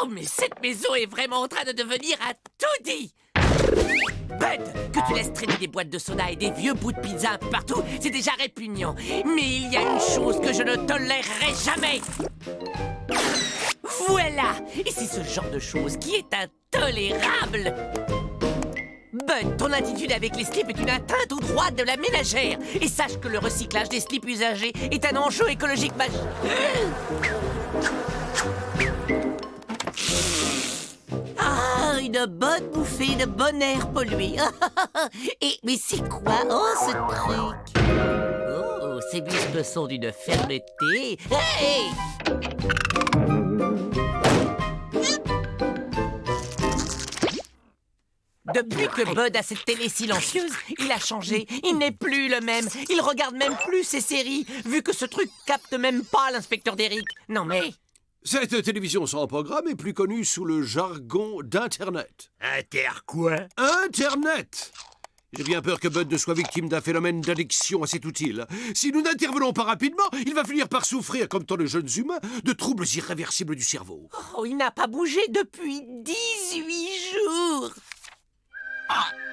mais cette maison est vraiment en train de devenir un taudis. Bud, que tu laisses traîner des boîtes de soda et des vieux bouts de pizza un peu partout, c'est déjà répugnant. Mais il y a une chose que je ne tolérerai jamais. Voilà. Et c'est ce genre de chose qui est intolérable. Bud, ton attitude avec les slips est une atteinte aux droits de la ménagère. Et sache que le recyclage des slips usagés est un enjeu écologique majeur. Ah, une bonne bouffée de bon air pollué. Mais c'est quoi, ce truc? Oh, ces muscles sont d'une fermeté. Hey! Depuis que Bud a cette télé silencieuse, il a changé. Il n'est plus le même. Il regarde même plus ses séries, vu que ce truc capte même pas l'inspecteur d'Eric. Non mais... Cette télévision sans programme est plus connue sous le jargon d'Internet. Inter quoi? Internet! J'ai bien peur que Bud ne soit victime d'un phénomène d'addiction à cet outil. Si nous n'intervenons pas rapidement, il va finir par souffrir, comme tant de jeunes humains, de troubles irréversibles du cerveau. Oh, il n'a pas bougé depuis 18 jours.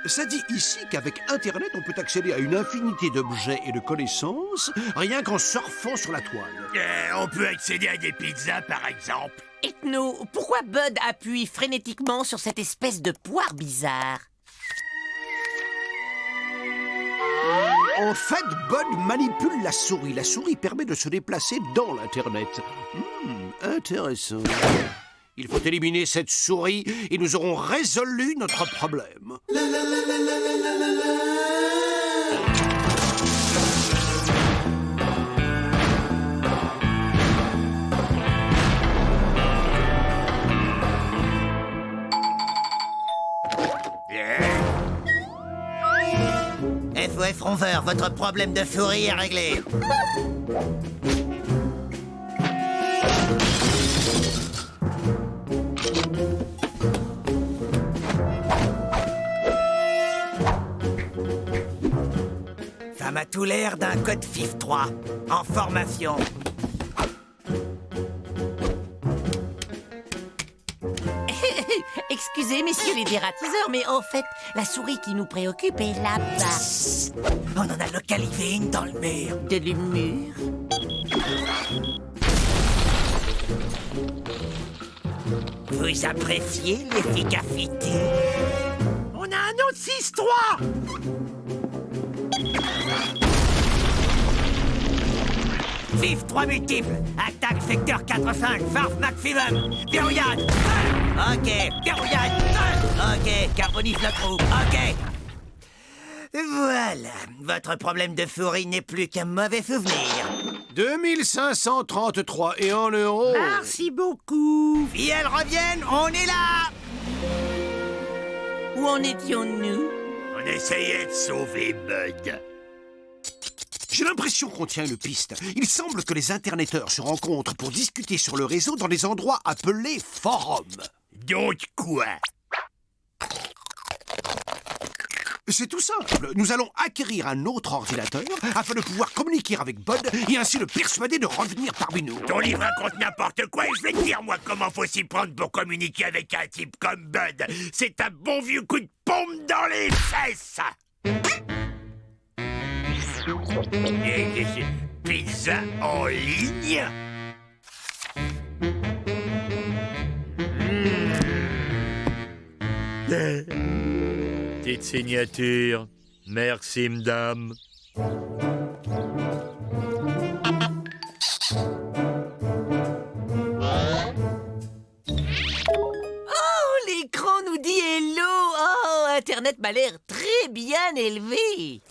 Ça dit ici qu'avec Internet, on peut accéder à une infinité d'objets et de connaissances, rien qu'en surfant sur la toile. On peut accéder à des pizzas, par exemple. Dites-nous, pourquoi Bud appuie frénétiquement sur cette espèce de poire bizarre? En fait, Bud manipule la souris. La souris permet de se déplacer dans l'Internet. Intéressant. Il faut éliminer cette souris et nous aurons résolu notre problème. FOF Ronveur, votre problème de souris est réglé. Ça m'a tout l'air d'un code FIF 3 en formation. Excusez, messieurs les dératiseurs, mais en fait, la souris qui nous préoccupe est là-bas. On en a localisé une dans le mur. De l'humour. Vous appréciez l'efficacité? On a un autre 6-3! FIF 3 multiples. Attaque secteur 4-5. Farf maximum. Verrouillade. Ok. Verrouillade. Ok. Carbonifle le trou. Ok. Voilà. Votre problème de souris n'est plus qu'un mauvais souvenir. 2533 et en euros. Merci beaucoup. Si elles reviennent, on est là. Où en étions-nous? On essayait de sauver Bud. J'ai l'impression qu'on tient une piste. Il semble que les interneteurs se rencontrent pour discuter sur le réseau dans des endroits appelés forums. Donc quoi? C'est tout simple. Nous allons acquérir un autre ordinateur afin de pouvoir communiquer avec Bud et ainsi le persuader de revenir parmi nous. Ton livre raconte n'importe quoi et je vais te dire, moi, comment faut s'y prendre pour communiquer avec un type comme Bud. C'est un bon vieux coup de pompe dans les fesses. Pizza en ligne? Petite signature. Merci, madame. L'écran nous dit hello. Oh, Internet m'a l'air très bien élevé.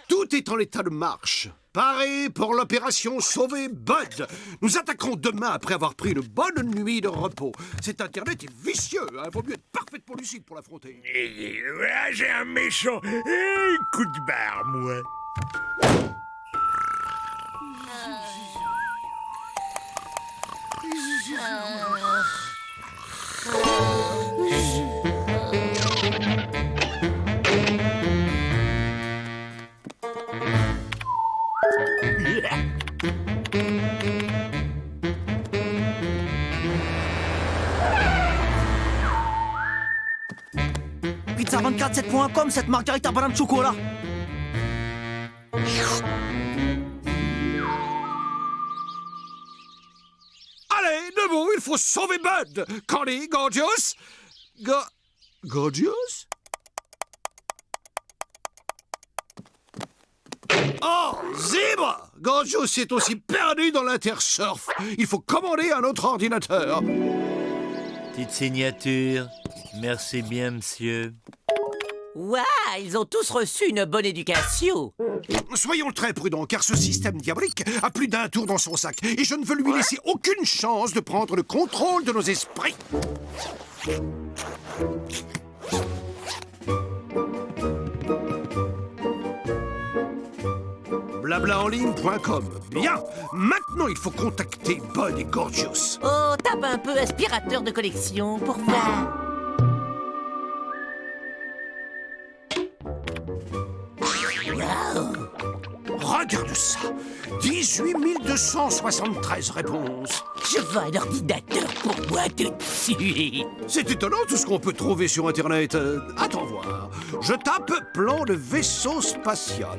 Tout est en état de marche. Paré pour l'opération Sauver Bud. Nous attaquerons demain après avoir pris une bonne nuit de repos. Cet Internet est vicieux. Vaut mieux être parfaitement lucide pour l'affronter. J'ai un méchant coup de barre, moi. pizza247.com, cette margarita banane chocolat. Allez, debout, il faut sauver Bud. Candy, Gorgeous. Gorgeous? Oh, Zèbre! Gorgeous est aussi perdu dans l'intersurf. Il faut commander un autre ordinateur. Petite signature. Merci bien, monsieur. Ouah, ils ont tous reçu une bonne éducation. Soyons très prudents, car ce système diabolique a plus d'un tour dans son sac. Et je ne veux lui laisser aucune chance de prendre le contrôle de nos esprits. Blablaenligne.com. Bien. Maintenant, il faut contacter Bud et Gorgeous. Oh, tape un peu aspirateur de collection pour voir. Regarde ça. 18 273 réponses. Je veux un ordinateur pour moi tout de suite. C'est étonnant tout ce qu'on peut trouver sur Internet. Attends voir. Je tape plan de vaisseau spatial.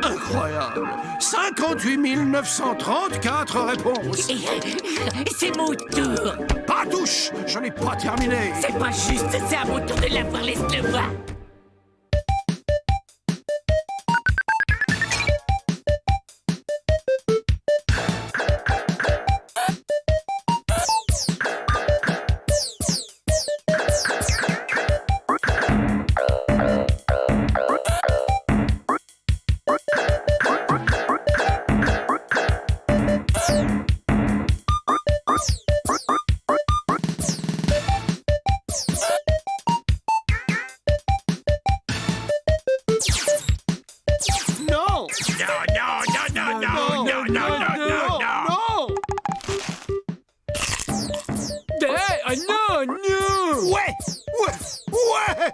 Incroyable. 58 934 réponses. C'est mon tour. Pas touche. Je n'ai pas terminé. C'est pas juste, c'est à mon tour de l'avoir, laisse-le voir. Ouais.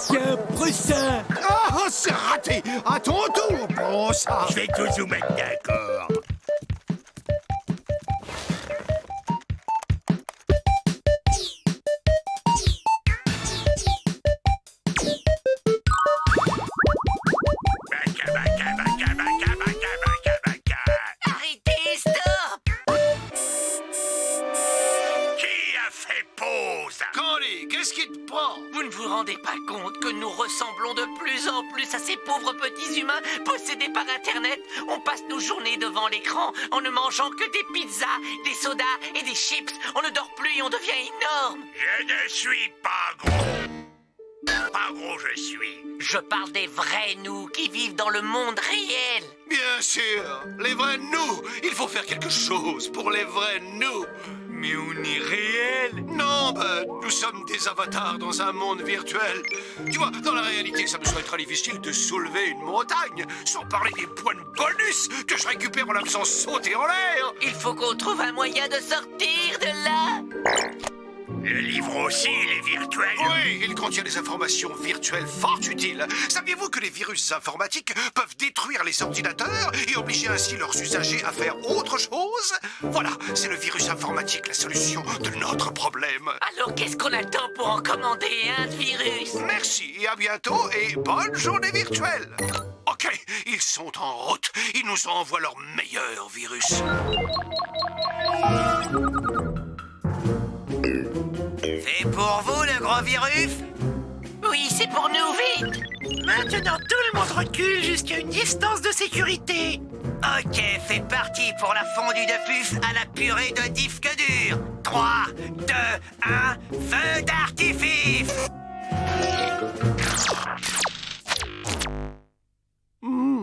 Tiens, prends ça. Ah, c'est raté. À ton tour, prends ça. Je vais tous vous mettre d'accord. Arrêtez, stop! Qui a fait pause? Candy, qu'est-ce qui te prend? Vous ne vous rendez pas compte que nous ressemblons de plus en plus à ces pauvres petits humains possédés par Internet? On passe nos journées devant l'écran en ne mangeant que des pizzas, des sodas et des chips. On ne dort plus et on devient énorme. Je ne suis pas gros. Pas gros, je suis. Je parle des vrais nous qui vivent dans le monde réel. Bien sûr, les vrais nous. Il faut faire quelque chose pour les vrais nous. Mais on est réel. Non, Bud, nous sommes des avatars dans un monde virtuel. Tu vois, dans la réalité, ça me serait très difficile de soulever une montagne, sans parler des points de bonus que je récupère en la faisant sauter en l'air. Il faut qu'on trouve un moyen de sortir de là. Le livre aussi, il est virtuel. Oui, il contient des informations virtuelles fort utiles. Saviez-vous que les virus informatiques peuvent détruire les ordinateurs et obliger ainsi leurs usagers à faire autre chose? Voilà, c'est le virus informatique, la solution de notre problème. Alors qu'est-ce qu'on attend pour en commander un virus? Merci et à bientôt et bonne journée virtuelle. Ok, ils sont en route. Ils nous envoient leur meilleur virus. C'est pour vous, le gros virus? Oui, c'est pour nous, vite. Maintenant, tout le monde recule jusqu'à une distance de sécurité. Ok, c'est parti pour la fondue de puce à la purée de disque dur. 3, 2, 1, feu d'artifice.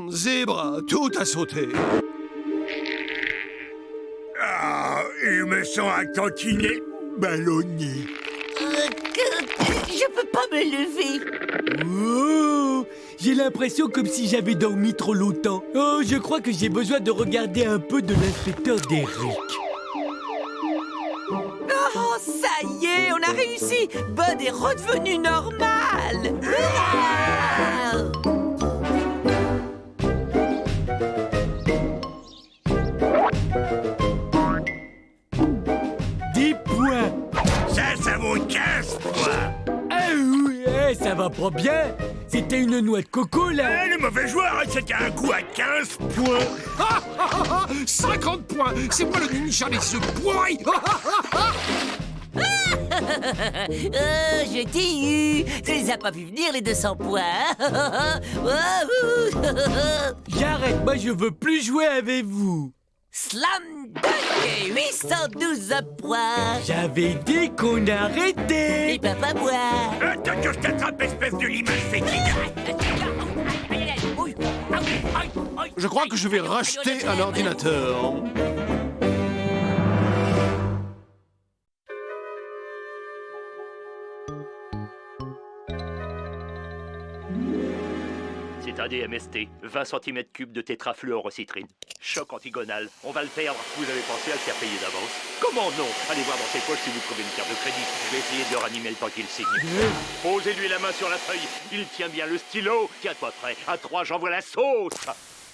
Zèbre, tout a sauté. Ah, il me sent un tantinet ballonné. Je peux pas me lever. Oh, J'ai l'impression comme si j'avais dormi trop longtemps. Oh, je crois que j'ai besoin de regarder un peu de l'inspecteur Derrick. Oh, ça y est, on a réussi. Bud est redevenu normal. Hurrah! 10 points. Ça vaut 15 points. Ah oui, ça va pas bien. C'était une noix de coco, là. Le mauvais joueur, c'était un coup à 15 points. 50 points. C'est moi le ninja des œufs pourris. Je t'ai eu. Tu les as pas vu venir, les 200 points. Hein? J'arrête, moi je veux plus jouer avec vous. Slam dunk, 812 points. J'avais dit qu'on Et arrêtait. papa boit. Attends que je t'attrape, espèce de limage fétide. Je crois que je vais racheter un ordinateur. C'est un DMST, 20 cm3 de tétrafluorocitrine. Choc antigonal. On va le faire. Vous avez pensé à le faire payer d'avance? Comment non? Allez voir dans ses poches si vous trouvez une carte de crédit. Je vais essayer de le ranimer le temps qu'il signe. Posez-lui la main sur la feuille. Il tient bien le stylo. Tiens-toi prêt. À 3, j'envoie la sauce.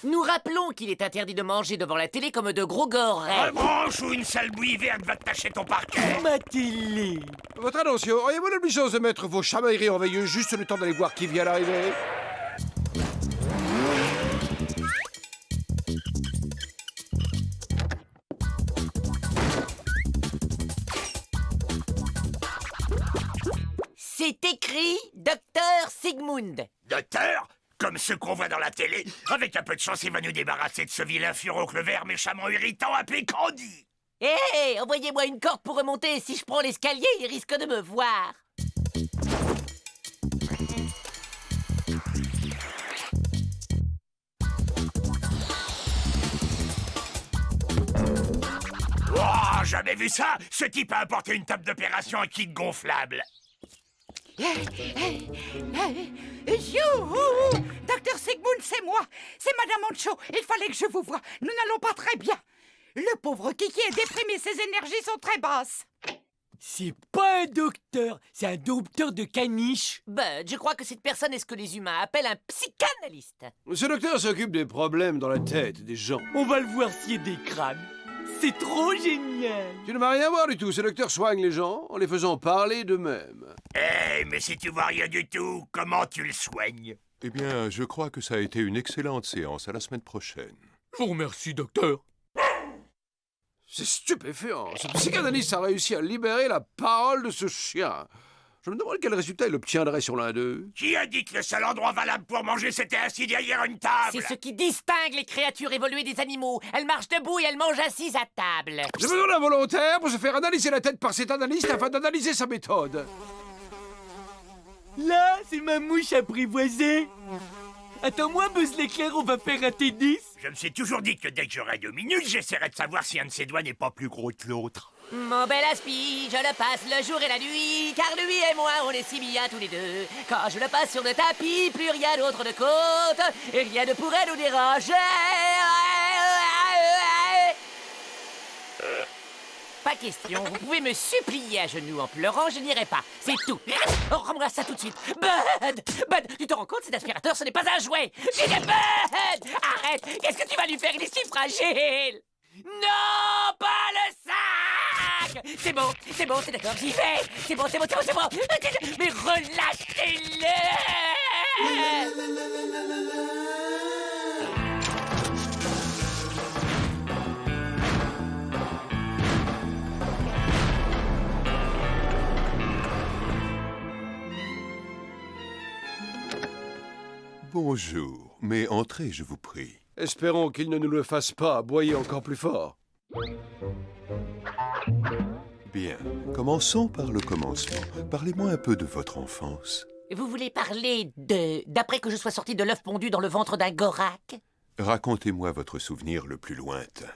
Nous rappelons qu'il est interdit de manger devant la télé comme de gros gorets. Branche ou une sale bouillie verte va te tacher ton parquet. Ma télé. Votre attention, auriez-vous l'obligeance de mettre vos chamailleries en veilleuse juste le temps d'aller voir qui vient d'arriver? C'est écrit Docteur Sigmund. Docteur, comme ceux qu'on voit dans la télé, avec un peu de chance, il va nous débarrasser de ce vilain furoncle vert méchamment irritant appelé Candy. Hé, envoyez-moi une corde pour remonter. Si je prends l'escalier, il risque de me voir. Oh, jamais vu ça. Ce type a apporté une table d'opération à kit gonflable. Youhou! Docteur Sigmund, c'est moi. C'est Madame Ancho. Il fallait que je vous voie. Nous n'allons pas très bien. Le pauvre Kiki est déprimé. Ses énergies sont très basses. C'est pas un docteur, c'est un dompteur de caniche. Bud, je crois que cette personne est ce que les humains appellent un psychanalyste. Ce docteur s'occupe des problèmes dans la tête des gens. On va le voir scier des crânes. C'est trop génial. Tu ne vas rien voir du tout. Ce docteur soigne les gens en les faisant parler d'eux-mêmes. Mais si tu vois rien du tout, comment tu le soignes? Eh bien, je crois que ça a été une excellente séance. À la semaine prochaine. Je vous remercie, docteur. C'est stupéfiant. Ce psychanalyste a réussi à libérer la parole de ce chien. Je me demande quel résultat il obtiendrait sur l'un d'eux. Qui a dit que le seul endroit valable pour manger, c'était assis derrière une table? C'est ce qui distingue les créatures évoluées des animaux. Elles marchent debout et elles mangent assises à table. J'ai besoin d'un volontaire pour se faire analyser la tête par cet analyste afin d'analyser sa méthode. Là, c'est ma mouche apprivoisée. Attends-moi, Buzz l'éclair, on va faire un tennis. Je me suis toujours dit que dès que j'aurai 2 minutes, j'essaierai de savoir si un de ses doigts n'est pas plus gros que l'autre. Mon bel aspi, je le passe le jour et la nuit, car lui et moi, on est si bien tous les deux. Quand je le passe sur le tapis, plus rien d'autre ne compte, et rien ne pourrait nous déranger. Pas question, vous pouvez me supplier à genoux en pleurant, je n'irai pas. C'est tout. Oh, rends-moi ça tout de suite. Bud, tu te rends compte, cet aspirateur, ce n'est pas un jouet. J'ai des Bud! Arrête, qu'est-ce que tu vas lui faire? Il est si fragile. Non, pas le sac! C'est bon, c'est d'accord, j'y vais. C'est bon. Mais relâchez-le! Bonjour, mais entrez, je vous prie. Espérons qu'il ne nous le fasse pas aboyer encore plus fort. Bien, commençons par le commencement. Parlez-moi un peu de votre enfance. Vous voulez parler d'après que je sois sorti de l'œuf pondu dans le ventre d'un gorak? Racontez-moi votre souvenir le plus lointain.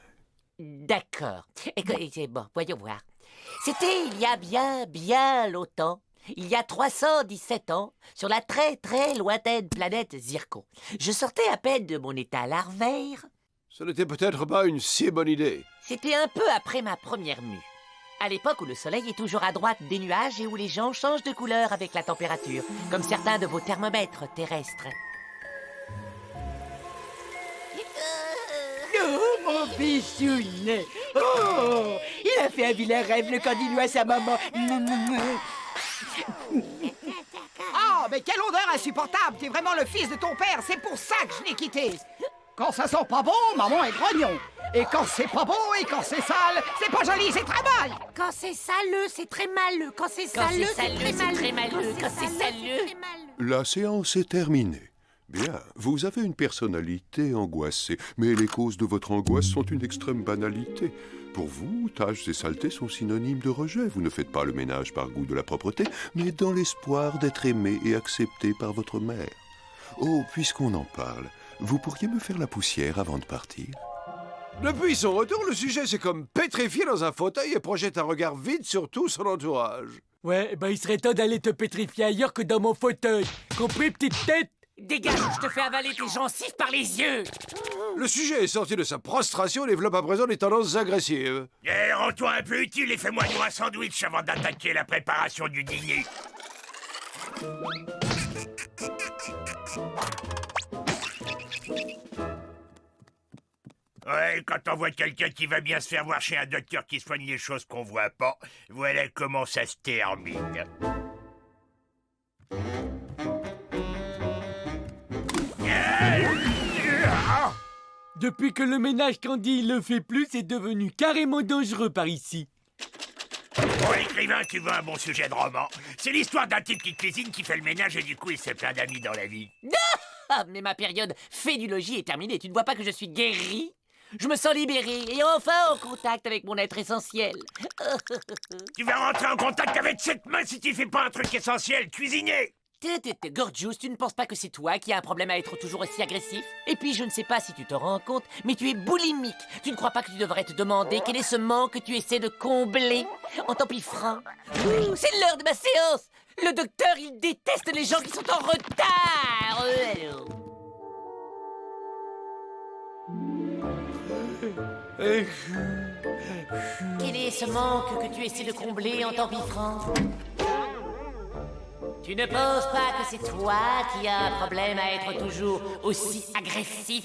D'accord. Bon, voyons voir. C'était il y a bien longtemps. Il y a 317 ans, sur la très très lointaine planète Zircon, je sortais à peine de mon état larvaire. Ce n'était peut-être pas une si bonne idée. C'était un peu après ma première mue. À l'époque où le soleil est toujours à droite des nuages et où les gens changent de couleur avec la température, comme certains de vos thermomètres terrestres. Oh, mon bichounet! Oh! Il a fait un vilain rêve, le candidat à sa maman. Oh, mais quelle odeur insupportable! T'es vraiment le fils de ton père, c'est pour ça que je l'ai quitté! Quand ça sent pas bon, maman est grognon! Et quand c'est pas bon et quand c'est sale, c'est pas joli, c'est très mal! Quand c'est saleux, c'est très maleux. Quand c'est Quand saleux, c'est c'est très maleux. Quand c'est saleux. La séance est terminée. Bien, vous avez une personnalité angoissée, mais les causes de votre angoisse sont une extrême banalité. Pour vous, tâches et saletés sont synonymes de rejet. Vous ne faites pas le ménage par goût de la propreté, mais dans l'espoir d'être aimé et accepté par votre mère. Oh, puisqu'on en parle, vous pourriez me faire la poussière avant de partir? Depuis son retour, le sujet s'est comme pétrifié dans un fauteuil et projette un regard vide sur tout son entourage. Ouais, ben il serait temps d'aller te pétrifier ailleurs que dans mon fauteuil. Compris, petite tête? Dégage ou je te fais avaler tes gencives par les yeux. Le sujet est sorti de sa prostration et développe à présent des tendances agressives. Eh, rends-toi un peu utile et fais-moi nous un sandwich avant d'attaquer la préparation du dîner. Ouais, quand on voit quelqu'un qui va bien se faire voir chez un docteur qui soigne les choses qu'on voit pas, voilà comment ça se termine. Depuis que le ménage Candy le fait plus, c'est devenu carrément dangereux par ici. Pour l'écrivain, tu veux un bon sujet de roman. C'est l'histoire d'un type qui cuisine, qui fait le ménage et du coup il s'est plein d'amis dans la vie. Ah, mais ma période fédulogie est terminée. Tu ne vois pas que je suis guéri? Je me sens libéré et enfin en contact avec mon être essentiel. Tu vas rentrer en contact avec cette main si tu fais pas un truc essentiel, cuisiner. Gorgeous, tu ne penses pas que c'est toi qui as un problème à être toujours aussi agressif? Et puis, je ne sais pas si tu te rends compte, mais tu es boulimique. Tu ne crois pas que tu devrais te demander quel est ce manque que tu essaies de combler en t'empiffrant? Ouh, c'est l'heure de ma séance! Le docteur, il déteste les gens qui sont en retard! Quel est ce manque que tu essaies de combler en t'empiffrant? Tu ne penses pas que c'est toi qui as un problème à être toujours aussi agressif?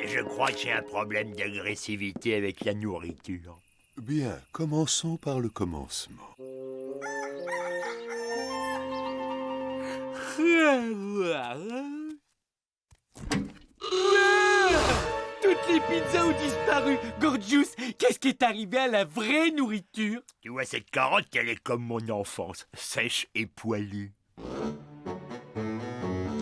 Je crois que j'ai un problème d'agressivité avec la nourriture. Bien, commençons par le commencement. Toutes les pizzas ont disparu. Gorgeous, qu'est-ce qui est arrivé à la vraie nourriture? Tu vois cette carotte, elle est comme mon enfance, sèche et poilue.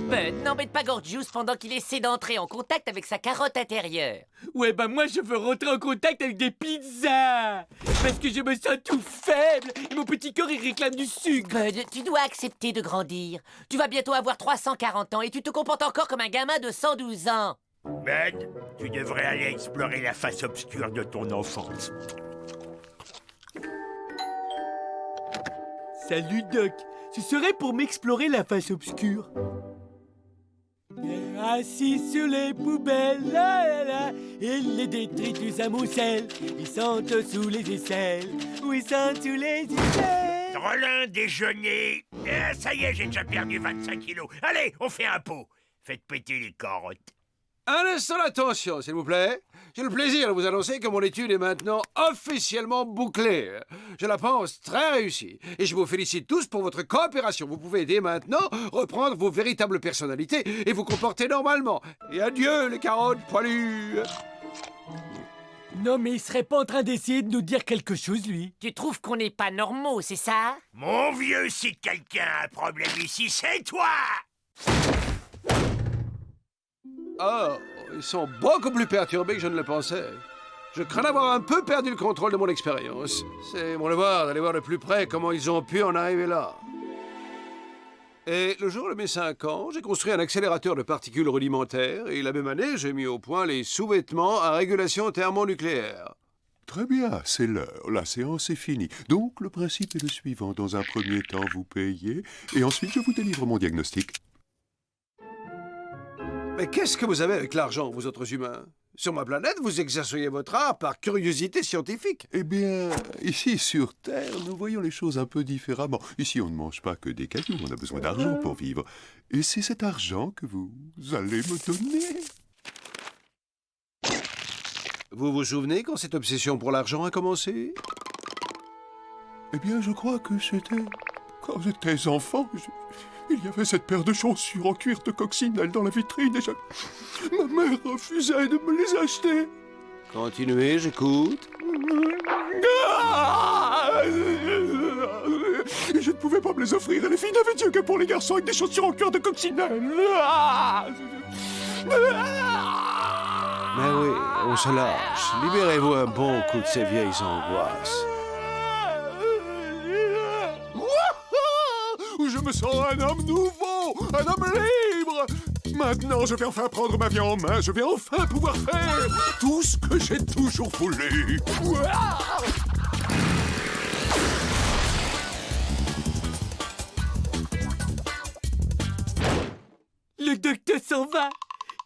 Bud, n'embête pas Gorgeous pendant qu'il essaie d'entrer en contact avec sa carotte intérieure. Ouais, bah moi je veux rentrer en contact avec des pizzas. Parce que je me sens tout faible et mon petit corps il réclame du sucre. Bud, tu dois accepter de grandir. Tu vas bientôt avoir 340 ans et tu te comportes encore comme un gamin de 112 ans. Bud, tu devrais aller explorer la face obscure de ton enfance. Salut Doc, ce serait pour m'explorer la face obscure. Assis sur les poubelles, là, là, là, il les détritus amoncellent. Ils sentent sous les aisselles, ou ils sentent sous les aisselles. Drôlin déjeuner. Ça y est, j'ai déjà perdu 25 kilos. Allez, on fait un pot. Faites péter les carottes. Un instant d'attention, s'il vous plaît. J'ai le plaisir de vous annoncer que mon étude est maintenant officiellement bouclée. Je la pense très réussie. Et je vous félicite tous pour votre coopération. Vous pouvez dès maintenant reprendre vos véritables personnalités et vous comporter normalement. Et adieu, les carottes poilues. Non, mais il serait pas en train d'essayer de nous dire quelque chose, lui? Tu trouves qu'on n'est pas normaux, c'est ça? Mon vieux, si quelqu'un a un problème ici, c'est toi! Oh, ils sont beaucoup plus perturbés que je ne le pensais. Je crains d'avoir un peu perdu le contrôle de mon expérience. C'est mon devoir d'aller voir de plus près comment ils ont pu en arriver là. Et le jour de mes 5 ans, j'ai construit un accélérateur de particules rudimentaires et la même année, j'ai mis au point les sous-vêtements à régulation thermonucléaire. Très bien, c'est l'heure. La séance est finie. Donc, le principe est le suivant. Dans un premier temps, vous payez, et ensuite, je vous délivre mon diagnostic. Mais qu'est-ce que vous avez avec l'argent, vous autres humains? Sur ma planète, vous exerceriez votre art par curiosité scientifique. Eh bien, ici, sur Terre, nous voyons les choses un peu différemment. Ici, on ne mange pas que des cailloux, on a besoin d'argent pour vivre. Et c'est cet argent que vous allez me donner. Vous vous souvenez quand cette obsession pour l'argent a commencé? Eh bien, je crois que c'était... Quand j'étais enfant, il y avait cette paire de chaussures en cuir de coccinelle dans la vitrine et ma mère refusait de me les acheter. Continuez, j'écoute. Je ne pouvais pas me les offrir et les filles n'avaient Dieu que pour les garçons avec des chaussures en cuir de coccinelle. Mais oui, on se lâche. Libérez-vous un bon coup de ces vieilles angoisses. Je me sens un homme nouveau, un homme libre. Maintenant, je vais enfin prendre ma vie en main. Je vais enfin pouvoir faire tout ce que j'ai toujours voulu. Le docteur s'en va.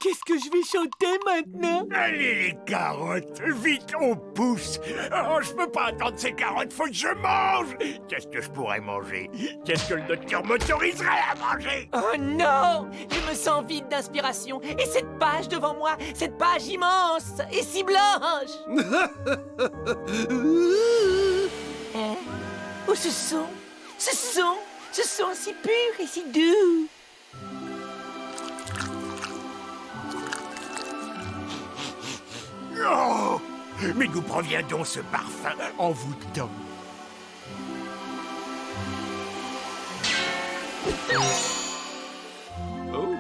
Qu'est-ce que je vais chanter maintenant? Allez, les carottes, vite, on pousse. Oh, je peux pas attendre ces carottes, faut que je mange. Qu'est-ce que je pourrais manger? Qu'est-ce que le docteur m'autoriserait à manger? Oh non! Je me sens vide d'inspiration. Et cette page devant moi, cette page immense et si blanche! Hein? Oh, ce son si pur et si doux. Oh, mais d'où provient donc ce parfum envoûtant? Oh.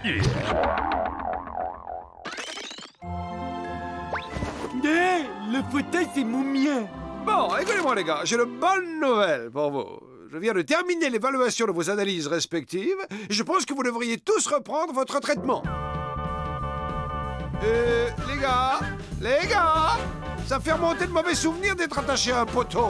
Hé, le fauteuil, c'est mon mien. Bon, écoutez-moi les gars, j'ai de bonnes nouvelles pour vous. Je viens de terminer l'évaluation de vos analyses respectives et je pense que vous devriez tous reprendre votre traitement. Les gars, ça fait remonter de mauvais souvenirs d'être attaché à un poteau.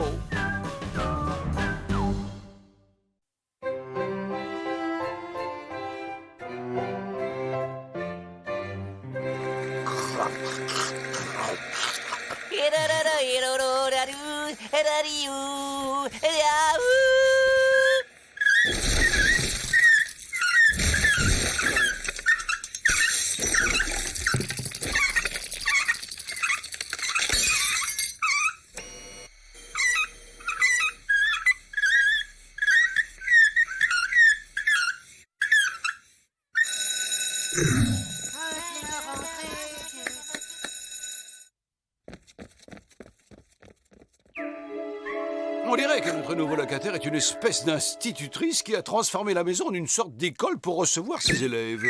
On dirait que notre nouveau locataire est une espèce d'institutrice qui a transformé la maison en une sorte d'école pour recevoir ses élèves.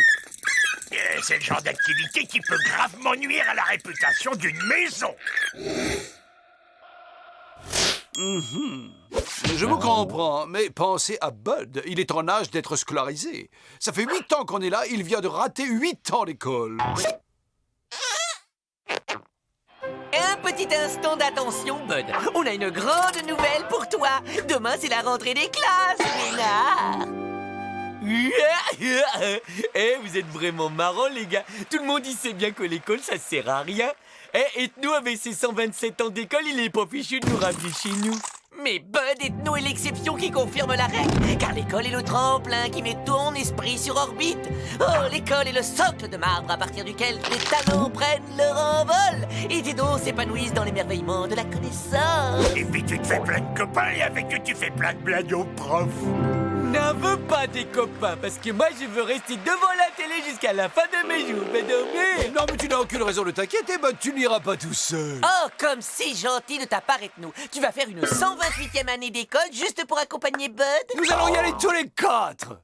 C'est le genre d'activité qui peut gravement nuire à la réputation d'une maison. Je vous comprends, mais pensez à Bud. Il est en âge d'être scolarisé. Ça fait 8 ans qu'on est là, il vient de rater 8 ans d'école. Un petit instant d'attention, Bud. On a une grande nouvelle pour toi. Demain, c'est la rentrée des classes, Lénard. Eh, vous êtes vraiment marrants, les gars. Tout le monde, il sait bien que l'école, ça sert à rien. Eh, Ethno, avec ses 127 ans d'école, il est pas fichu de nous ramener chez nous. Mais Bud Ethno est l'exception qui confirme la règle, car l'école est le tremplin qui met ton esprit sur orbite. Oh, l'école est le socle de marbre à partir duquel les talents prennent leur envol et tes dons s'épanouissent dans l'émerveillement de la connaissance. Et puis tu te fais plein de copains et avec eux tu fais plein de blagues aux profs. N'en veux pas des copains, parce que moi, je veux rester devant la télé jusqu'à la fin de mes jours. Mais dormir. Non, mais tu n'as aucune raison de t'inquiéter, Bud. Tu n'iras pas tout seul. Oh, comme c'est gentil de ta part, Ethno. Tu vas faire une 128e année d'école juste pour accompagner Bud? Nous allons y aller tous les 4.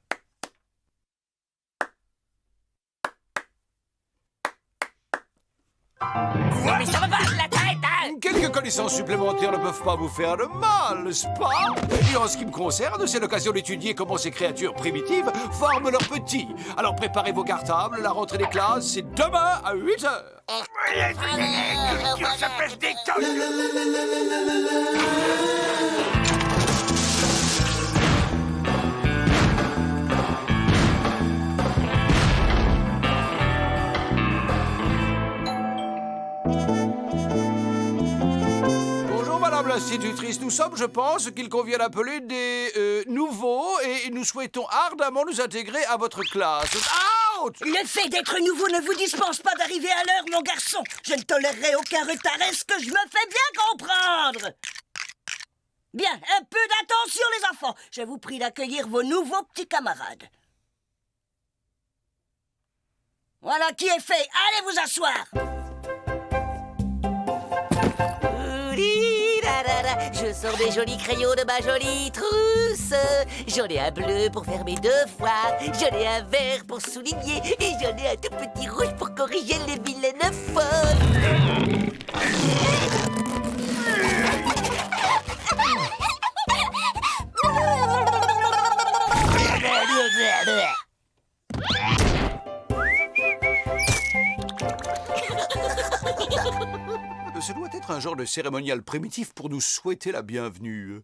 Non, mais ça va pas, la tête, hein? quelques connaissances supplémentaires ne peuvent pas vous faire de mal, n'est-ce pas? Et en ce qui me concerne, c'est l'occasion d'étudier comment ces créatures primitives forment leurs petits. Alors préparez vos cartables, la rentrée des classes, c'est demain à 8 h. Culture, ça pèse des tonnes. Bonjour Madame l'institutrice, nous sommes, je pense, ce qu'il convient d'appeler des nouveaux et nous souhaitons ardemment nous intégrer à votre classe. Out! Le fait d'être nouveau ne vous dispense pas d'arriver à l'heure, mon garçon. Je ne tolérerai aucun retard. Est-ce que je me fais bien comprendre? Bien, un peu d'attention, les enfants. Je vous prie d'accueillir vos nouveaux petits camarades. Voilà qui est fait. Allez vous asseoir. Je sors des jolis crayons de ma jolie trousse. J'en ai un bleu pour faire mes devoirs. J'en ai un vert pour souligner. Et j'en ai un tout petit rouge pour corriger les vilaines fautes. Ce doit être un genre de cérémonial primitif pour nous souhaiter la bienvenue.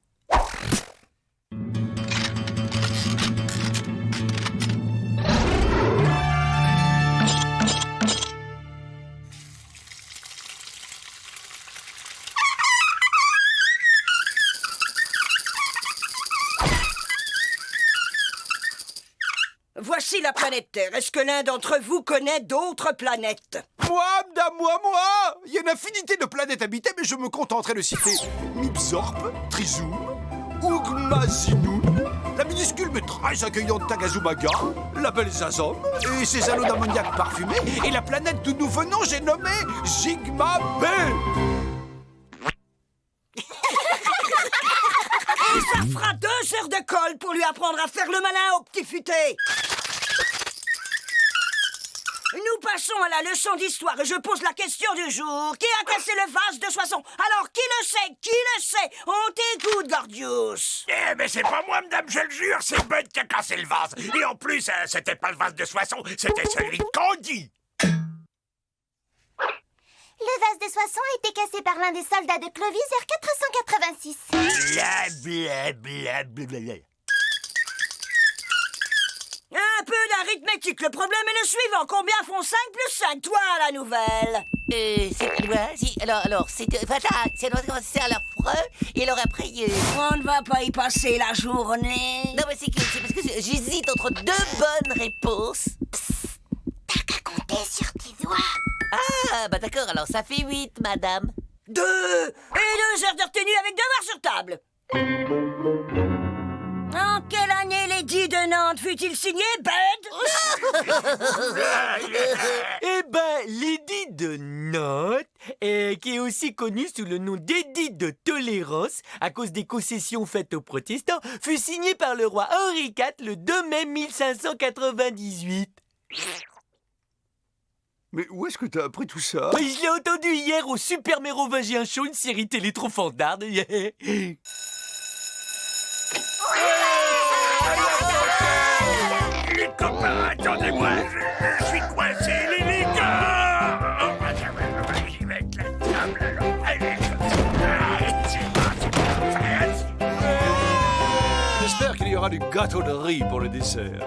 Voici la planète Terre. Est-ce que l'un d'entre vous connaît d'autres planètes? Moi, madame, moi! Il y a une infinité de planètes habitées, mais je me contenterai de citer Mipsorp, Trizoum, Ougmazinoun, la minuscule mais très accueillante Tagazumaga, la belle Zazom, et ses anneaux d'ammoniac parfumés, et la planète d'où nous venons, j'ai nommé Sigma B. Et ça fera 2 heures de colle pour lui apprendre à faire le malin au petit futé. Nous passons à la leçon d'histoire et je pose la question du jour. Qui a cassé le vase de Soissons? Alors, qui le sait? Qui le sait? On t'écoute, Gordius. Eh, mais c'est pas moi, madame, je le jure, c'est Bud qui a cassé le vase. Et en plus, c'était pas le vase de Soissons, c'était celui de Candy. Le vase de Soissons a été cassé par l'un des soldats de Clovis vers 486. Blablabla. Un peu d'arithmétique. Le problème est le suivant. Combien font 5 plus 5? Toi, la nouvelle. C'est quoi? Si, alors, c'est... c'est l'affreux. Et alors après... On ne va pas y passer la journée. Non, mais c'est parce que j'hésite entre 2 bonnes réponses. T'as qu'à compter sur tes doigts. Ah, bah d'accord, alors ça fait 8, madame. 2 et 2 heures de retenue avec devoir sur table. En quelle année l'édit de Nantes fut-il signé, Bud? Eh ben, l'édit de Nantes, qui est aussi connu sous le nom d'édit de tolérance, à cause des concessions faites aux protestants, fut signé par le roi Henri IV le 2 mai 1598. Mais où est-ce que t'as appris tout ça? Je l'ai entendu hier au Super Mérovingien Show, une série télé trop fandarde. Les copains, attendez-moi, je suis coincé, les gars. Je vais mettre la table, alors. Allez, J'espère qu'il y aura du gâteau de riz pour le dessert.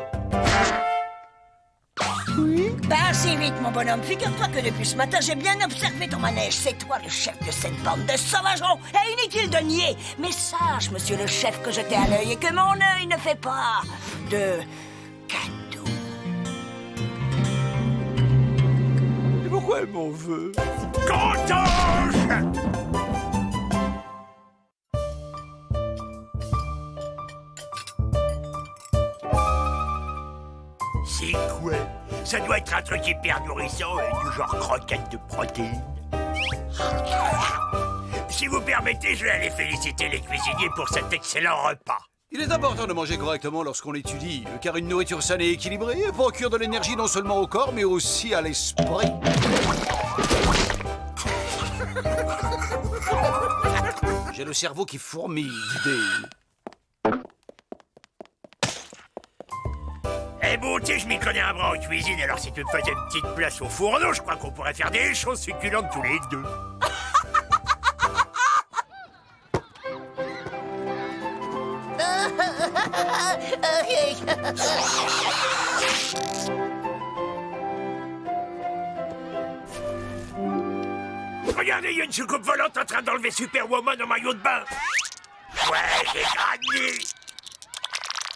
Pas si vite, mon bonhomme. Figure-toi que depuis ce matin, j'ai bien observé ton manège. C'est toi le chef de cette bande de sauvagerons. Et inutile de nier. Mais sache, monsieur le chef, que je t'ai à l'œil et que mon œil ne fait pas de cadeaux. Et pourquoi elle m'en veut? Cantoche! C'est quoi? Ça doit être un truc hyper nourrissant, du genre croquette de protéines. Si vous permettez, je vais aller féliciter les cuisiniers pour cet excellent repas. Il est important de manger correctement lorsqu'on étudie, car une nourriture saine et équilibrée procure de l'énergie non seulement au corps, mais aussi à l'esprit. J'ai le cerveau qui fourmille d'idées. Eh bon, tu sais, je m'y connais un bras en cuisine, alors si tu me faisais une petite place au fourneau, je crois qu'on pourrait faire des choses succulentes tous les deux. Regardez, il y a une soucoupe volante en train d'enlever Superwoman au maillot de bain. Ouais, j'ai gagné.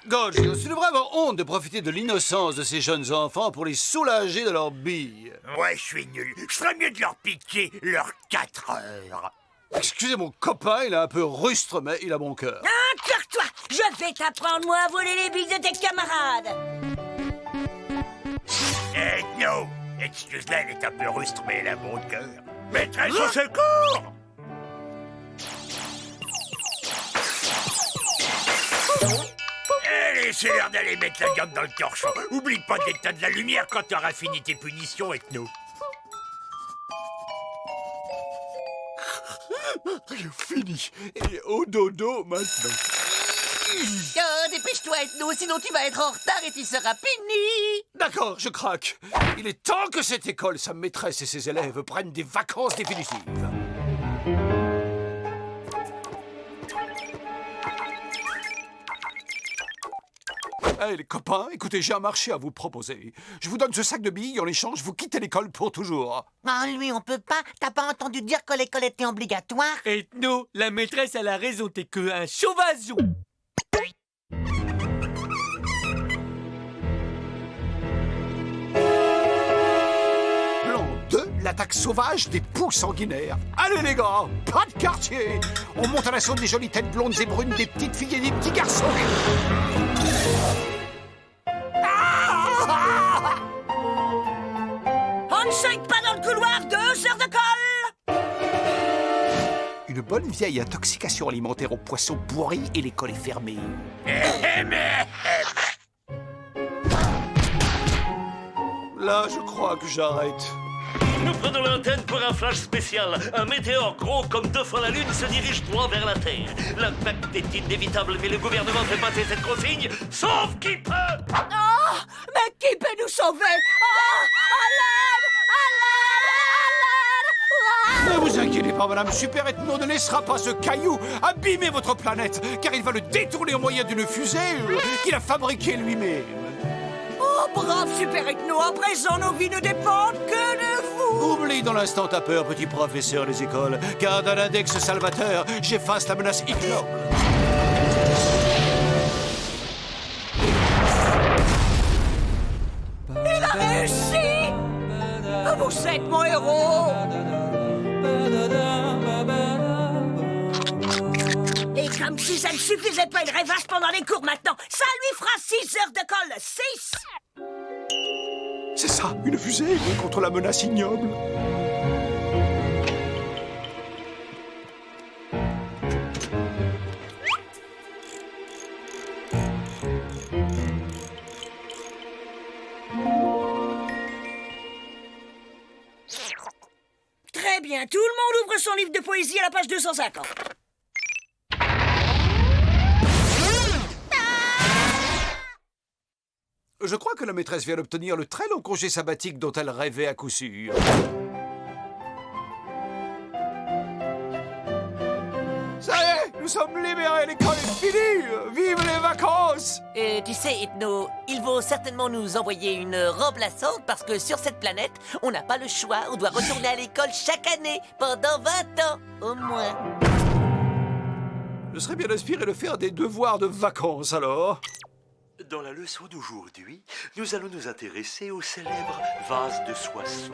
Gauge, c'est vraiment honte de profiter de l'innocence de ces jeunes enfants pour les soulager de leurs billes. Ouais, je suis nul. Je ferais mieux de leur piquer leurs 4 heures. Excusez mon copain, il est un peu rustre, mais il a bon cœur. Encore toi! Je vais t'apprendre, moi, à voler les billes de tes camarades! Non, excuse-la, elle est un peu rustre, mais elle a bon cœur. Maîtresse au secours! Allez, c'est l'heure d'aller mettre la viande dans le torchon. Oublie pas d'éteindre la lumière quand t'auras fini tes punitions, Ethno. Fini. Et au dodo maintenant. Oh, dépêche-toi, Ethno, sinon tu vas être en retard et tu seras puni. D'accord, je craque. Il est temps que cette école, sa maîtresse et ses élèves prennent des vacances définitives. Hey les copains, écoutez, j'ai un marché à vous proposer. Je vous donne ce sac de billes, en échange, vous quittez l'école pour toujours. Ah, lui, on peut pas. T'as pas entendu dire que l'école était obligatoire? Ethno, la maîtresse, elle a raison, t'es que un sauvageon. Plan 2, l'attaque sauvage des poux sanguinaires. Allez les gars, pas de quartier. On monte à l'assaut des jolies têtes blondes et brunes, des petites filles et des petits garçons. On ne saute pas dans le couloir, 2 heures de colle! Une bonne vieille intoxication alimentaire aux poissons pourris et l'école est fermée. Là, je crois que j'arrête. Nous prenons l'antenne pour un flash spécial. Un météore gros comme 2 fois la Lune se dirige droit vers la Terre. L'impact est inévitable, mais le gouvernement fait passer cette consigne, sauf qui peut. Oh! Mais qui peut nous sauver? Oh! À l'aide! À l'aide! À l'aide! Ne vous inquiétez pas, Madame Super Ethno ne laissera pas ce caillou abîmer votre planète, car il va le détourner au moyen d'une fusée qu'il a fabriquée lui-même. Oh, brave Super Ethno, à présent nos vies ne dépendent que de vous! Oublie dans l'instant ta peur, petit professeur des écoles, car d'un index salvateur, j'efface la menace ignoble. Il a réussi! Vous êtes mon héros! Et comme si ça ne suffisait pas, il rêvasse pendant les cours maintenant. Ça lui fera 6 heures de colle. 6! C'est ça, une fusée contre la menace ignoble. Très bien, tout le monde ouvre son livre de poésie à la page 250. Je crois que la maîtresse vient d'obtenir le très long congé sabbatique dont elle rêvait à coup sûr. Ça y est, nous sommes libérés, l'école est finie. Vive les vacances! Tu sais, Ethno, il vaut certainement nous envoyer une remplaçante parce que sur cette planète, on n'a pas le choix. On doit retourner à l'école chaque année, pendant 20 ans, au moins. Je serais bien inspiré de faire des devoirs de vacances, alors. Dans la leçon d'aujourd'hui, nous allons nous intéresser au célèbre vase de Soissons.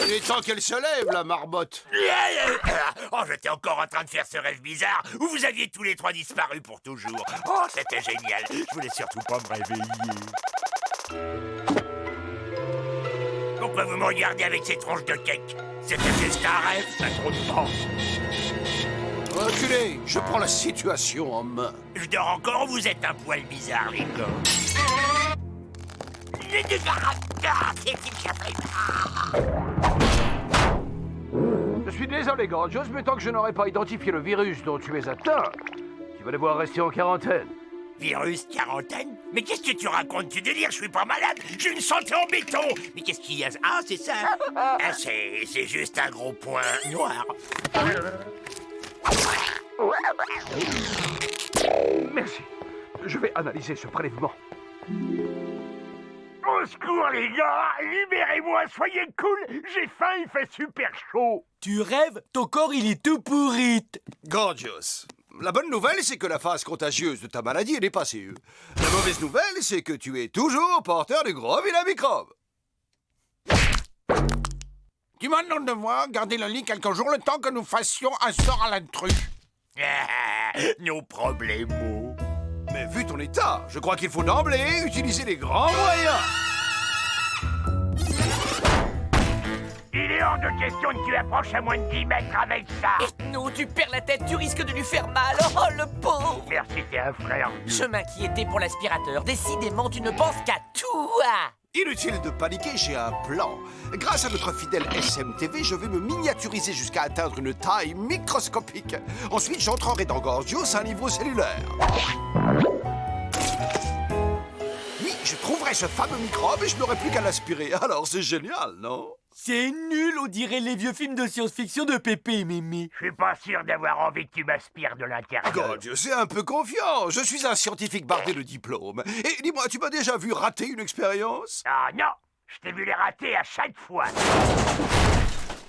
Il est temps qu'elle se lève, la marmotte. Oh, j'étais encore en train de faire ce rêve bizarre où vous aviez tous les 3 disparu pour toujours. Oh, c'était génial. Je voulais surtout pas me réveiller. Pourquoi vous me regardez avec ces tronches de cake? C'était juste un rêve, ça compte pas. Reculez, je prends la situation en main. Je dors encore, vous êtes un poil bizarre, les gars. Je suis désolé, Gorgios, mais tant que je n'aurai pas identifié le virus dont tu es atteint, tu vas devoir rester en quarantaine. Virus, quarantaine? Mais qu'est-ce que tu racontes? Tu délires, je suis pas malade, j'ai une santé en béton. Mais qu'est-ce qu'il y a? Ah, c'est ça. Ah, c'est juste un gros point noir. Merci. Je vais analyser ce prélèvement. Au secours, les gars! Libérez-moi, soyez cool! J'ai faim, il fait super chaud! Tu rêves? Ton corps, il est tout pourri. Gorgios, la bonne nouvelle, c'est que la phase contagieuse de ta maladie est dépassée. La mauvaise nouvelle, c'est que tu es toujours porteur du gros vilain microbe. Tu m'as demandé de devoir garder le lit quelques jours le temps que nous fassions un sort à l'intrus. Nos problèmes. Mais vu ton état, je crois qu'il faut d'emblée utiliser les grands moyens. Il est hors de question que tu approches à moins de 10 mètres avec ça. Ethno, tu perds la tête, tu risques de lui faire mal. Oh, le pauvre. Merci, t'es un frère. Je m'inquiétais pour l'aspirateur. Décidément, tu ne penses qu'à toi. Inutile de paniquer, j'ai un plan. Grâce à notre fidèle SMTV, je vais me miniaturiser jusqu'à atteindre une taille microscopique. Ensuite, j'entrerai dans Gorgios à un niveau cellulaire. Oui, je trouverai ce fameux microbe et je n'aurai plus qu'à l'aspirer. Alors, c'est génial, non? C'est nul, on dirait les vieux films de science-fiction de Pépé et Mémé. Je suis pas sûr d'avoir envie que tu m'aspires de l'intérieur. Gorgios, c'est un peu confiant. Je suis un scientifique bardé de diplôme. Et dis-moi, tu m'as déjà vu rater une expérience? Ah non, je t'ai vu les rater à chaque fois.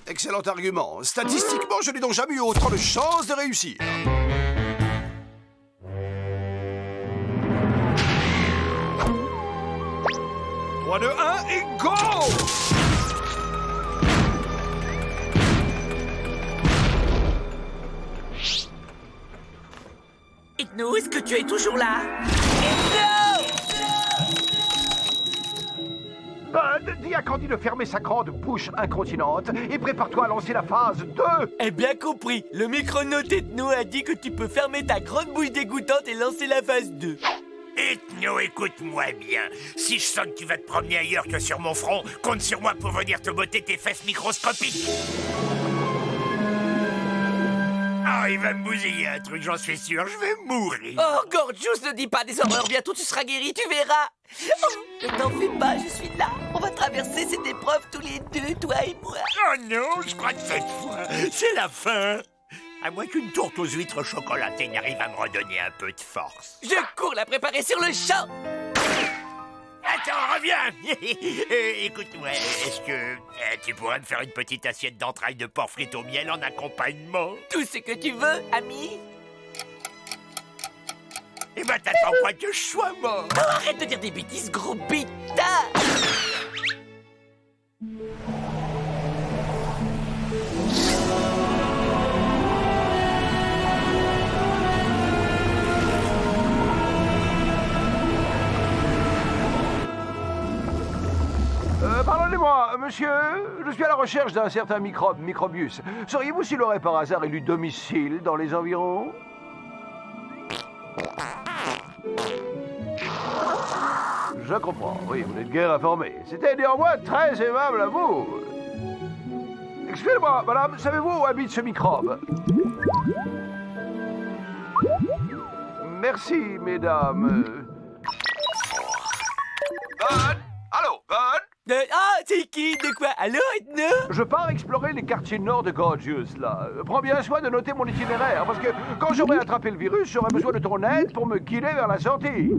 Excellent argument. Statistiquement, je n'ai donc jamais eu autant de chances de réussir. 3, 2, 1 et go! Ethno, est-ce que tu es toujours là? Ethno! Bud, dis à Candy de fermer sa grande bouche incontinente et prépare-toi à lancer la phase 2. Eh bien compris, le micronaute Ethno a dit que tu peux fermer ta grande bouche dégoûtante et lancer la phase 2. Ethno, écoute-moi bien. Si je sens que tu vas te promener ailleurs que sur mon front, compte sur moi pour venir te botter tes fesses microscopiques. Ah, il va me bousiller un truc, j'en suis sûr, je vais mourir. Oh, Gorgios, ne dis pas des horreurs, bientôt tu seras guéri, tu verras. Oh, ne t'en fais pas, je suis là. On va traverser cette épreuve tous les deux, toi et moi. Oh non, je crois que cette fois, c'est la fin. À moins qu'une tourte aux huîtres chocolatées n'arrive à me redonner un peu de force. Je cours la préparer sur le champ. Attends, reviens. Écoute-moi, est-ce que tu pourrais me faire une petite assiette d'entrailles de porc frites au miel en accompagnement? Tout ce que tu veux, ami. Eh ben, t'attends quoi que je sois mort? Oh, arrête de dire des bêtises, gros bêta. Pardonnez-moi, monsieur, je suis à la recherche d'un certain microbe, Microbius. Sauriez-vous s'il aurait par hasard élu domicile dans les environs? Je comprends, oui, vous n'êtes guère informé. C'était néanmoins très aimable à vous. Excusez-moi, madame, savez-vous où habite ce microbe? Merci, mesdames. Bud? Allô, Bud? Ah, c'est qui? De quoi? Allô, Ethno? Je pars explorer les quartiers nord de Gorgios, là. Prends bien soin de noter mon itinéraire, parce que quand j'aurai attrapé le virus, j'aurai besoin de ton aide pour me guider vers la sortie.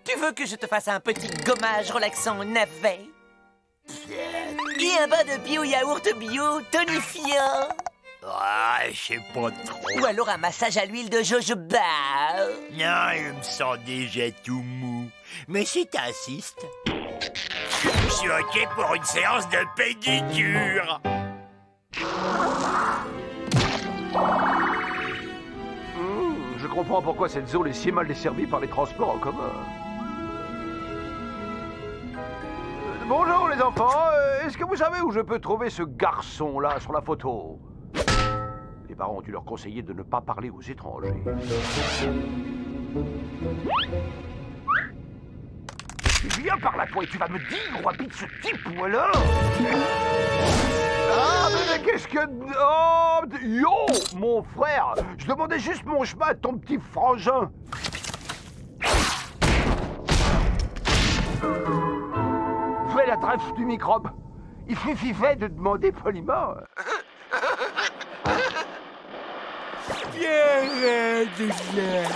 Tu veux que je te fasse un petit gommage relaxant navet? Et un bain de bio-yaourt bio tonifiant? Ah, je sais pas trop. Ou alors un massage à l'huile de jojoba? Non, je me sens déjà tout mou. Mais si t'insistes, je suis OK pour une séance de pédicure. Je comprends pourquoi cette zone est si mal desservie par les transports en commun. Bonjour les enfants, est-ce que vous savez où je peux trouver ce garçon-là sur la photo? Les parents ont dû leur conseiller de ne pas parler aux étrangers. Viens par là, toi, et tu vas me dire où habite ce type, ou alors... Ah, mais qu'est-ce que... Oh, yo, mon frère, je demandais juste mon chemin à ton petit frangin. Fais la trêve du microbe. Il suffisait de demander poliment. Pierre de Jeanne.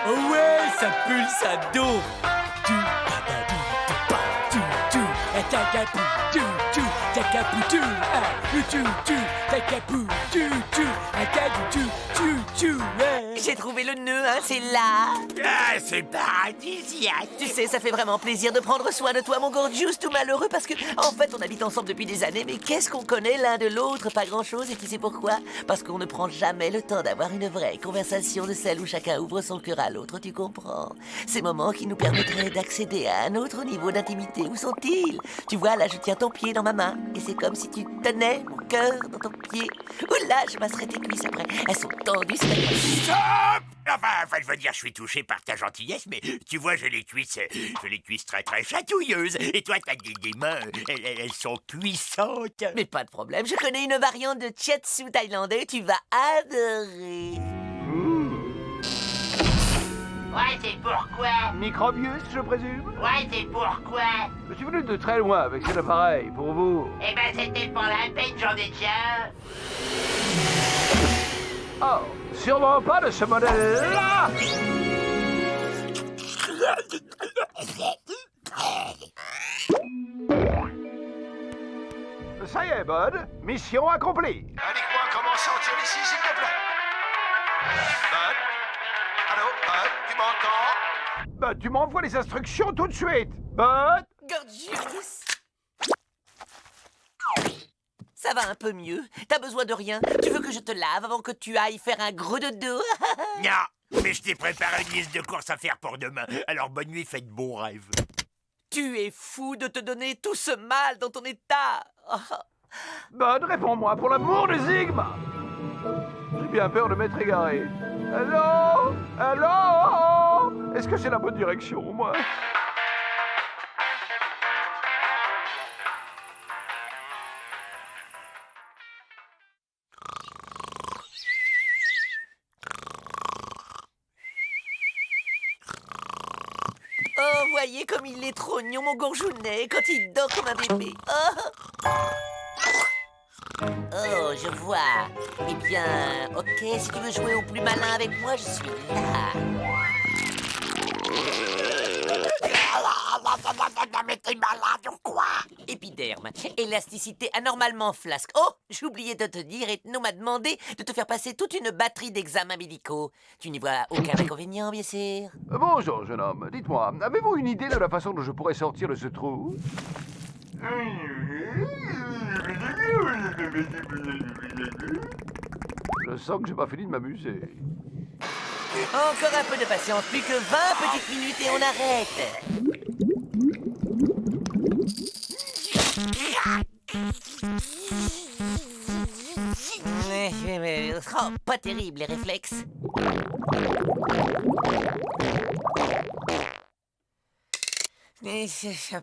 Oh ouais, ça pulse à dos. J'ai trouvé le nœud, hein, c'est là. Ah, c'est paradisiaque. Tu sais, ça fait vraiment plaisir de prendre soin de toi, mon Gorgeous, tout malheureux, parce que, en fait, on habite ensemble depuis des années, mais qu'est-ce qu'on connaît l'un de l'autre? Pas grand-chose, et tu sais pourquoi? Parce qu'on ne prend jamais le temps d'avoir une vraie conversation de celle où chacun ouvre son cœur à l'autre, tu comprends? Ces moments qui nous permettraient d'accéder à un autre niveau d'intimité, où sont-ils? Tu vois, là, je tiens ton pied dans ma main, et c'est comme si tu tenais mon cœur dans ton pied. Ou là, je masserais tes cuisses après. Elles sont tendues, c'est Stop! Enfin, je veux dire, je suis touché par ta gentillesse, mais tu vois, j'ai les cuisses très très chatouilleuses. Et toi, t'as des mains, elles sont puissantes. Mais pas de problème, je connais une variante de Chiatsu thaïlandais, tu vas adorer. Ouais, c'est pourquoi. Microbius, je présume? Ouais, c'est pourquoi. Je suis venu de très loin avec cet appareil, pour vous. Eh ben, c'était pas la peine, j'en ai déjà. Oh, sûrement pas de ce modèle-là! Ça y est, Bud. Mission accomplie. Indique-moi comment sortir d'ici, s'il te plaît. Bud? Allô, Bud? Tu m'entends? Bud, tu m'envoies les instructions tout de suite. Bud? Gorgeous. Ça va un peu mieux. T'as besoin de rien. Tu veux que je te lave avant que tu ailles faire un gros dodo? Non, mais je t'ai préparé une liste de courses à faire pour demain. Alors bonne nuit, faites bons rêves. Tu es fou de te donner tout ce mal dans ton état. Bud, réponds-moi pour l'amour de Zigma. J'ai bien peur de m'être égaré. Allô? Allô? Est-ce que c'est la bonne direction, moi? Oh, voyez comme il est trognon, mon gourjounet, quand il dort comme un bébé. Oh, je vois. Eh bien, ok, si tu veux jouer au plus malin avec moi, je suis là. Mais t'es malade ou quoi? Épiderme, élasticité anormalement flasque. Oh, j'ai oublié de te dire, Ethno m'a demandé de te faire passer toute une batterie d'examens médicaux. Tu n'y vois aucun inconvénient, bien sûr? Bonjour, jeune homme. Dites-moi, avez-vous une idée de la façon dont je pourrais sortir de ce trou? Je sens que j'ai pas fini de m'amuser. Encore un peu de patience, plus que 20 petites minutes et on arrête. Oh, pas terrible les réflexes.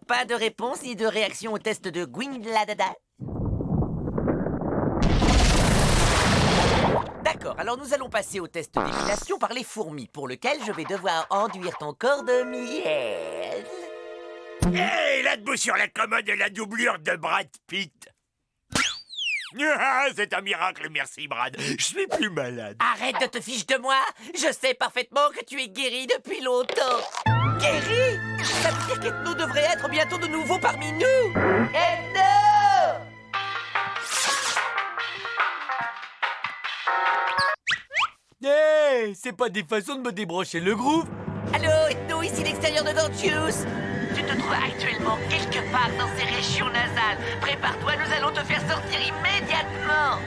Pas de réponse ni de réaction au test de Gwingladada. D'accord, alors nous allons passer au test d'épilation par les fourmis, pour lequel je vais devoir enduire ton corps de miel. Hé, là-debout sur la commode est la doublure de Brad Pitt. Ah, c'est un miracle, merci Brad. Je suis plus malade. Arrête de te fiche de moi. Je sais parfaitement que tu es guéri depuis longtemps. Guéri? Ça veut dire qu'Ethno devrait être bientôt de nouveau parmi nous. Ethno! Hey, c'est pas des façons de me débrancher le groove. Allô, Ethno, ici l'extérieur de Gorgeous. Tu te trouves actuellement quelque part dans ces régions nasales. Prépare-toi, nous allons te faire sortir immédiatement.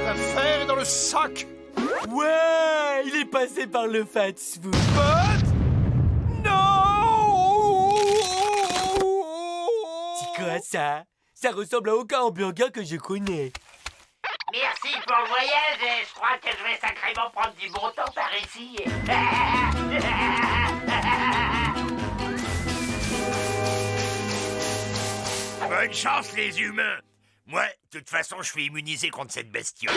L'affaire est dans le sac. Ouais, il est passé par le fast food. Non! C'est quoi ça? Ça ressemble à aucun hamburger que je connais. Merci pour le voyage et je crois que je vais sacrément prendre du bon temps par ici. Bonne chance, les humains. Moi, de toute façon, je suis immunisé contre cette bestiole.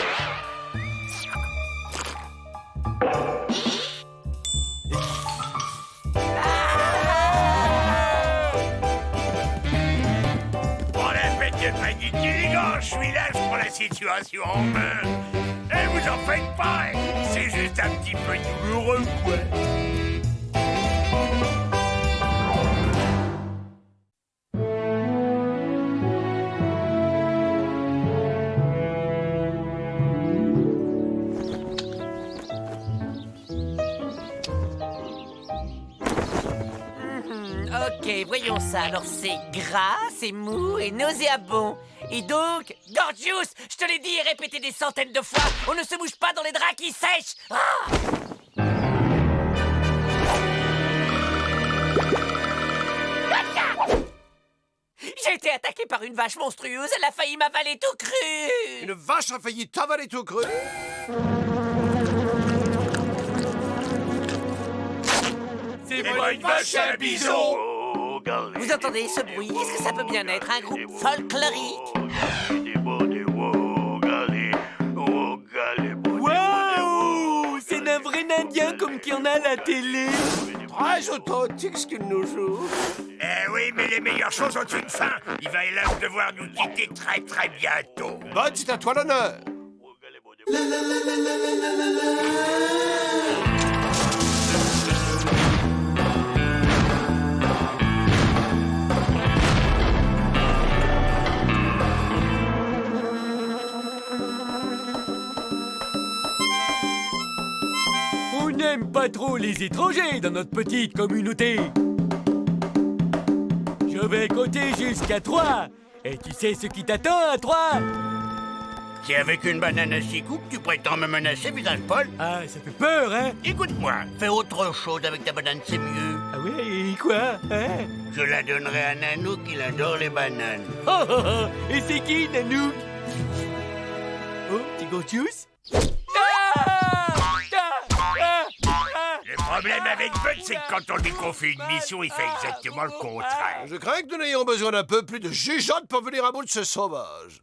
Pour la fête de paniquer, les gars, je suis là, je prends la situation en main. Et vous en faites pas, c'est juste un petit peu douloureux, quoi. Ok, voyons ça. Alors c'est gras, c'est mou et nauséabond. Et donc, Gorgius, je te l'ai dit et répété des centaines de fois, on ne se bouge pas dans les draps qui sèchent. Ah! J'ai été attaqué par une vache monstrueuse, elle a failli m'avaler tout cru. Une vache a failli t'avaler tout cru. C'est pas une vache, c'est un bison. Vous entendez ce bruit? Est-ce que ça peut bien être un groupe folklorique? Waouh! C'est un vrai Indien comme qu'il y en a à la télé. Très authentique ce qu'il nous joue. Eh oui, mais les meilleures choses ont une fin. Il va hélas devoir nous quitter très très bientôt. Bud, c'est à toi l'honneur. On n'aime pas trop les étrangers dans notre petite communauté. Je vais compter jusqu'à 3. Et tu sais ce qui t'attend à 3? C'est avec une banane à 6 coups que tu prétends me menacer, visage Paul? Ah, ça fait peur, hein? Écoute-moi, fais autre chose avec ta banane, c'est mieux. Ah ouais, et quoi? Hein? Je la donnerai à Nanook, il adore les bananes. Oh, oh, oh. Et c'est qui, Nanook? Oh, petit Gorgius? Le problème avec Bud, c'est que quand on lui confie une mission, il fait exactement le contraire. Je crains que nous n'ayons besoin d'un peu plus de jugeote pour venir à bout de ce sauvage.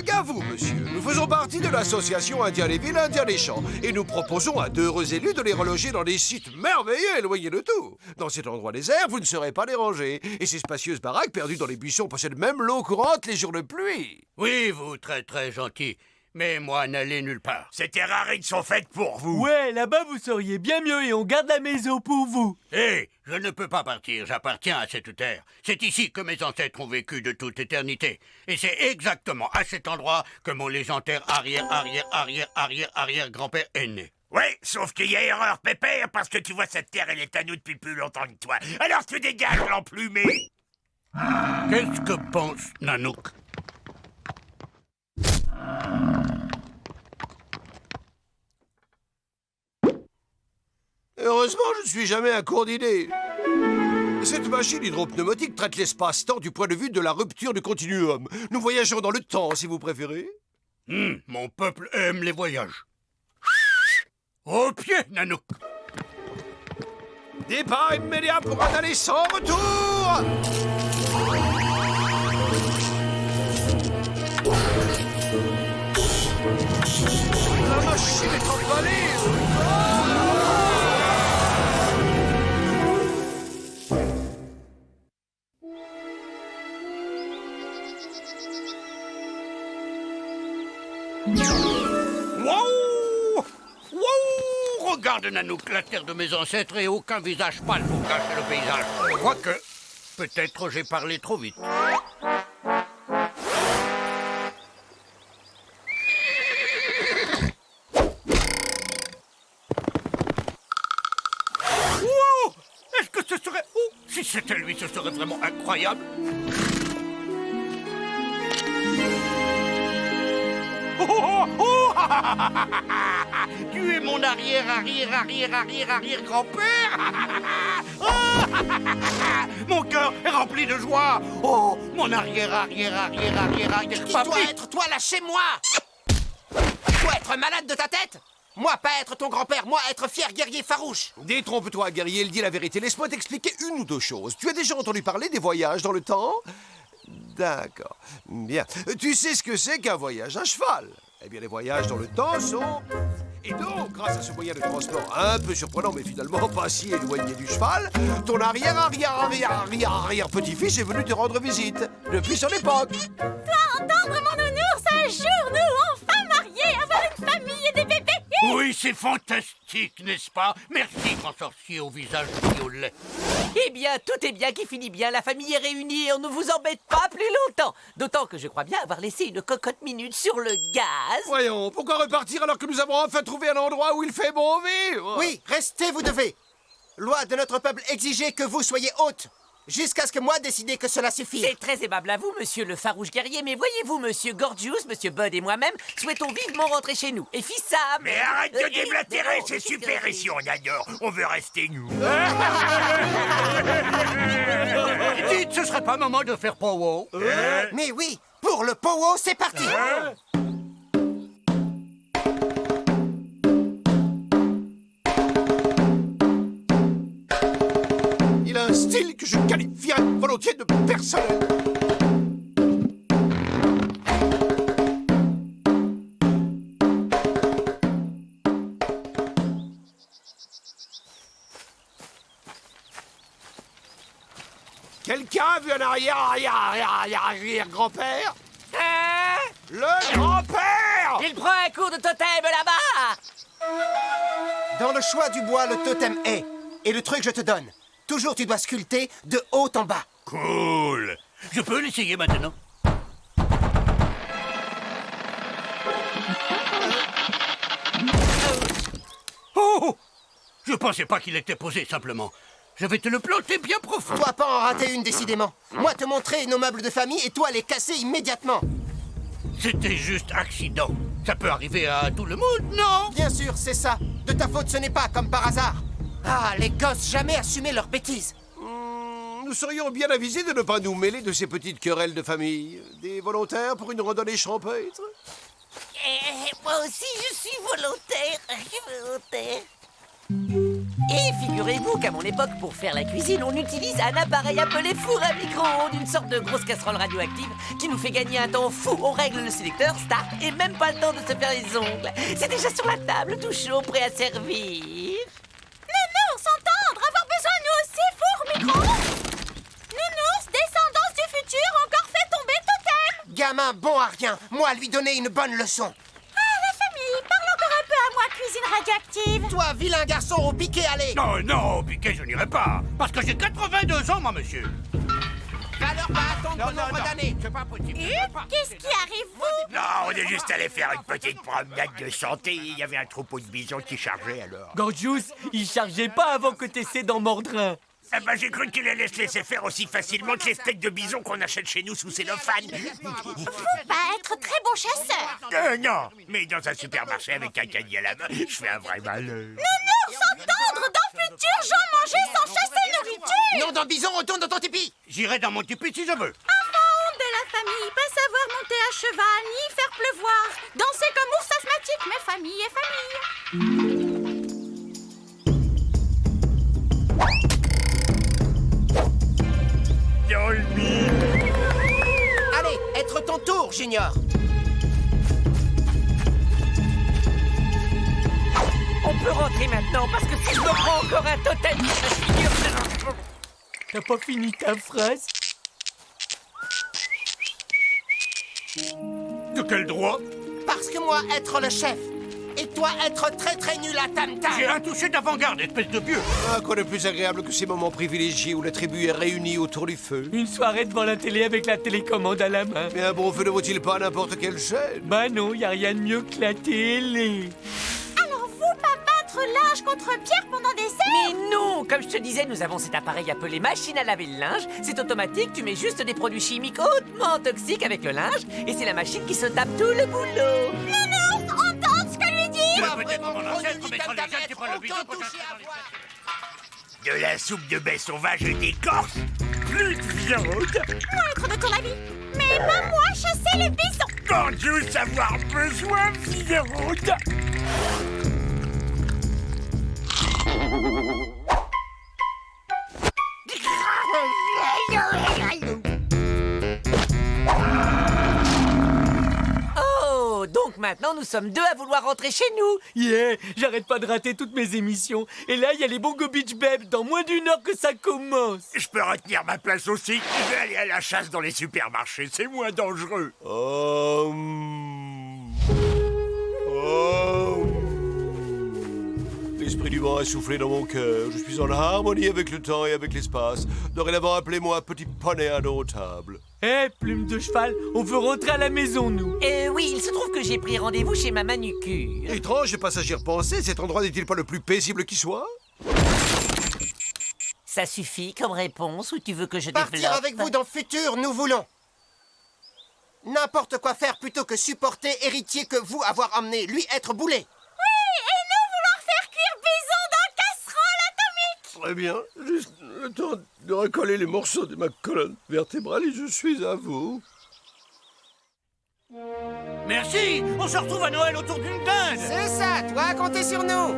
Gavou, monsieur, nous faisons partie de l'association Indien les Villes, Indien les Champs, et nous proposons à d'heureux élus de les reloger dans des sites merveilleux éloignés de tout. Dans cet endroit désert, vous ne serez pas dérangés, et ces spacieuses baraques perdues dans les buissons possèdent même l'eau courante les jours de pluie. Oui, vous, très très gentil. Mais moi, n'allez nulle part. Ces terrarides sont faites pour vous. Ouais, là-bas, vous seriez bien mieux et on garde la maison pour vous. Hé, je ne peux pas partir, j'appartiens à cette terre. C'est ici que mes ancêtres ont vécu de toute éternité. Et c'est exactement à cet endroit que mon légendaire arrière-arrière-arrière-arrière-arrière-grand-père est né. Ouais, sauf qu'il y a erreur, pépère, parce que tu vois, cette terre, elle est à nous depuis plus longtemps que toi. Alors tu dégages, l'emplumé. Qu'est-ce que pense Nanook? Heureusement, je ne suis jamais à court d'idées. Cette machine hydropneumatique traite l'espace-temps du point de vue de la rupture du continuum. Nous voyageons dans le temps, si vous préférez. Mon peuple aime les voyages. Au pied, Nanook. Départ immédiat pour un aller sans retour. La machine est emballée. Wow! Wow! Regarde, Nanook, la terre de mes ancêtres et aucun visage pâle pour cacher le paysage. Quoique, peut-être j'ai parlé trop vite. Si c'était lui, ce serait vraiment incroyable. Oh, oh, oh, tu es mon arrière-grand-père. Mon cœur est rempli de joie. Oh, mon arrière-papy. Qui doit être toi, lâchez-moi! Toi être malade de ta tête? Moi pas être ton grand-père, moi être fier guerrier farouche. Détrompe-toi, guerrier, il dit la vérité. Laisse-moi t'expliquer une ou deux choses. Tu as déjà entendu parler des voyages dans le temps? D'accord. Bien. Tu sais ce que c'est qu'un voyage à cheval? Eh bien, les voyages dans le temps sont... Et donc, grâce à ce moyen de transport un peu surprenant, mais finalement pas si éloigné du cheval, ton arrière-petit-fils est venu te rendre visite, depuis son époque. Toi, entendre mon nounours, un jour, nous, enfin mariés, avoir une famille et des bébés. Oui, c'est fantastique, n'est-ce pas? Merci, grand sorcier au visage violet. Eh bien, tout est bien qui finit bien. La famille est réunie et on ne vous embête pas plus longtemps. D'autant que je crois bien avoir laissé une cocotte minute sur le gaz. Voyons, pourquoi repartir alors que nous avons enfin trouvé un endroit où il fait bon vivre? Oui, restez, vous devez. Loi de notre peuple exigeait que vous soyez hôte, jusqu'à ce que moi décide que cela suffit. C'est très aimable à vous, monsieur le farouche guerrier, mais voyez-vous, monsieur Gorgeous, monsieur Bud et moi-même souhaitons vivement rentrer chez nous. Et fils Sam... Mais arrête de déblatérer, c'est super ici, on adore. On veut rester nous. Dites, ce serait pas moment de faire pow-wow? Mais oui, pour le pow-wow, c'est parti. Il a un style que je qualifierais volontiers de personnel. Quelqu'un a vu un arrière-grand-père? Hein? Le grand-père! Il prend un coup de totem là-bas! Dans le choix du bois, le totem est. Et le truc, je te donne. Toujours, tu dois sculpter de haut en bas. Cool. Je peux l'essayer maintenant? Oh! Je pensais pas qu'il était posé, simplement. Je vais te le planter bien profond. Toi, pas en rater une, décidément. Moi, te montrer nos meubles de famille et toi, les casser immédiatement. C'était juste accident. Ça peut arriver à tout le monde, non? Bien sûr, c'est ça. De ta faute, ce n'est pas comme par hasard. Ah, les gosses, jamais assumer leurs bêtises. Nous serions bien avisés de ne pas nous mêler de ces petites querelles de famille. Des volontaires pour une randonnée champêtre? Moi aussi, je suis volontaire. Et figurez-vous qu'à mon époque, pour faire la cuisine, on utilise un appareil appelé four à micro-ondes, une sorte de grosse casserole radioactive qui nous fait gagner un temps fou. On règle le sélecteur, start, et même pas le temps de se faire les ongles. C'est déjà sur la table, tout chaud, prêt à servir. Nounours, entendre, avoir besoin nous aussi, four micro-ondes. Nounours, descendance du futur, encore fait tomber totem. Gamin bon à rien. Moi, lui donner une bonne leçon. Parle encore un peu à moi, cuisine radioactive. Toi, vilain garçon au piquet, allez. Non, non, au piquet, je n'irai pas. Parce que j'ai 82 ans, moi, monsieur. Va leur pas attendre nombre d'années. C'est pas possible. Qu'est-ce qui arrive, vous? Non, on est juste allé faire une petite promenade de santé. Il y avait un troupeau de bisons qui chargeait, alors. Gorgeous, il chargeait pas avant que t'essaies d'en mordre un. Eh ben, j'ai cru qu'il allait se laisser faire aussi facilement que les steaks de bison qu'on achète chez nous sous cellophane. Vous pas être très bon chasseur. Non, mais dans un supermarché avec un caddie à la main, je fais un vrai malheur. Nounours, entendre, dans futur, j'en mangeais sans chasser nourriture. Non, dans bison, retourne dans ton tipi. J'irai dans mon tipi si je veux. Enfant de la famille, pas savoir monter à cheval, ni faire pleuvoir. Danser comme ours asthmatique, mais famille est famille. Allez, être ton tour, Junior. On peut rentrer maintenant, parce que si je me prends encore un totem sur la figure... T'as pas fini ta phrase? De quel droit? Parce que moi, être le chef, et toi, être très très nul à tam-tam. J'ai un toucher d'avant-garde, espèce de vieux. Ah, quoi de plus agréable que ces moments privilégiés où la tribu est réunie autour du feu? Une soirée devant la télé avec la télécommande à la main. Mais un bon feu ne vaut-il pas n'importe quelle chaîne? Bah non, y a rien de mieux que la télé. Alors vous, pas battre là, linge contre Pierre pendant des scènes. Mais non, comme je te disais, nous avons cet appareil appelé machine à laver le linge. C'est automatique, tu mets juste des produits chimiques hautement toxiques avec le linge et c'est la machine qui se tape tout le boulot. Nounours, entends ce que lui dit. De la soupe de baie sauvage et d'écorce. Plus de viande. Montre de ton avis. Mais même moi, je sais le bison. Gorgeous avoir besoin de viande. Oh, donc maintenant nous sommes deux à vouloir rentrer chez nous. Yeah, j'arrête pas de rater toutes mes émissions. Et là, il y a les Bongo Beach Babes dans moins d'une heure que ça commence. Je peux retenir ma place aussi. Je vais aller à la chasse dans les supermarchés. C'est moins dangereux. L'esprit du vent a soufflé dans mon cœur. Je suis en harmonie avec le temps et avec l'espace. Dorénavant, appelez-moi petit poney indomptable. Hé, plume de cheval, on veut rentrer à la maison, nous. Oui, il se trouve que j'ai pris rendez-vous chez ma manucure. Étrange, pas s'agir penser, cet endroit n'est-il pas le plus paisible qui soit? Ça suffit comme réponse ou tu veux que je Partir développe? avec vous dans le futur, nous voulons. N'importe quoi faire plutôt que supporter héritier que vous avoir amené, lui être boulé. Oui, et nous vouloir faire cuire bison dans casserole atomique. Très bien, juste le temps de recoller les morceaux de ma colonne vertébrale et je suis à vous. Merci. On se retrouve à Noël autour d'une dinde. C'est ça, toi, comptez sur nous.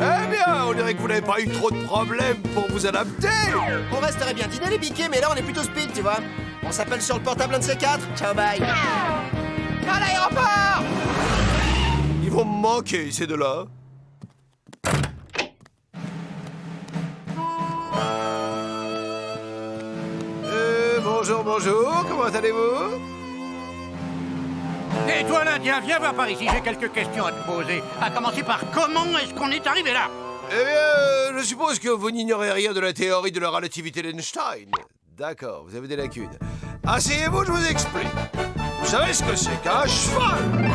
Eh bien, on dirait que vous n'avez pas eu trop de problèmes pour vous adapter. On resterait bien dîner les piquets, mais là on est plutôt speed, tu vois. On s'appelle sur le portable un de ces quatre. Ciao, bye. À l'aéroport. Ils vont me manquer, ces deux-là. Bonjour, comment allez-vous? Et toi, l'Indien, viens voir par ici. J'ai quelques questions à te poser. À commencer par comment est-ce qu'on est arrivé là? Eh bien, je suppose que vous n'ignorez rien de la théorie de la relativité d'Einstein. D'accord, vous avez des lacunes. Asseyez-vous, je vous explique. Vous savez ce que c'est qu'un cheval?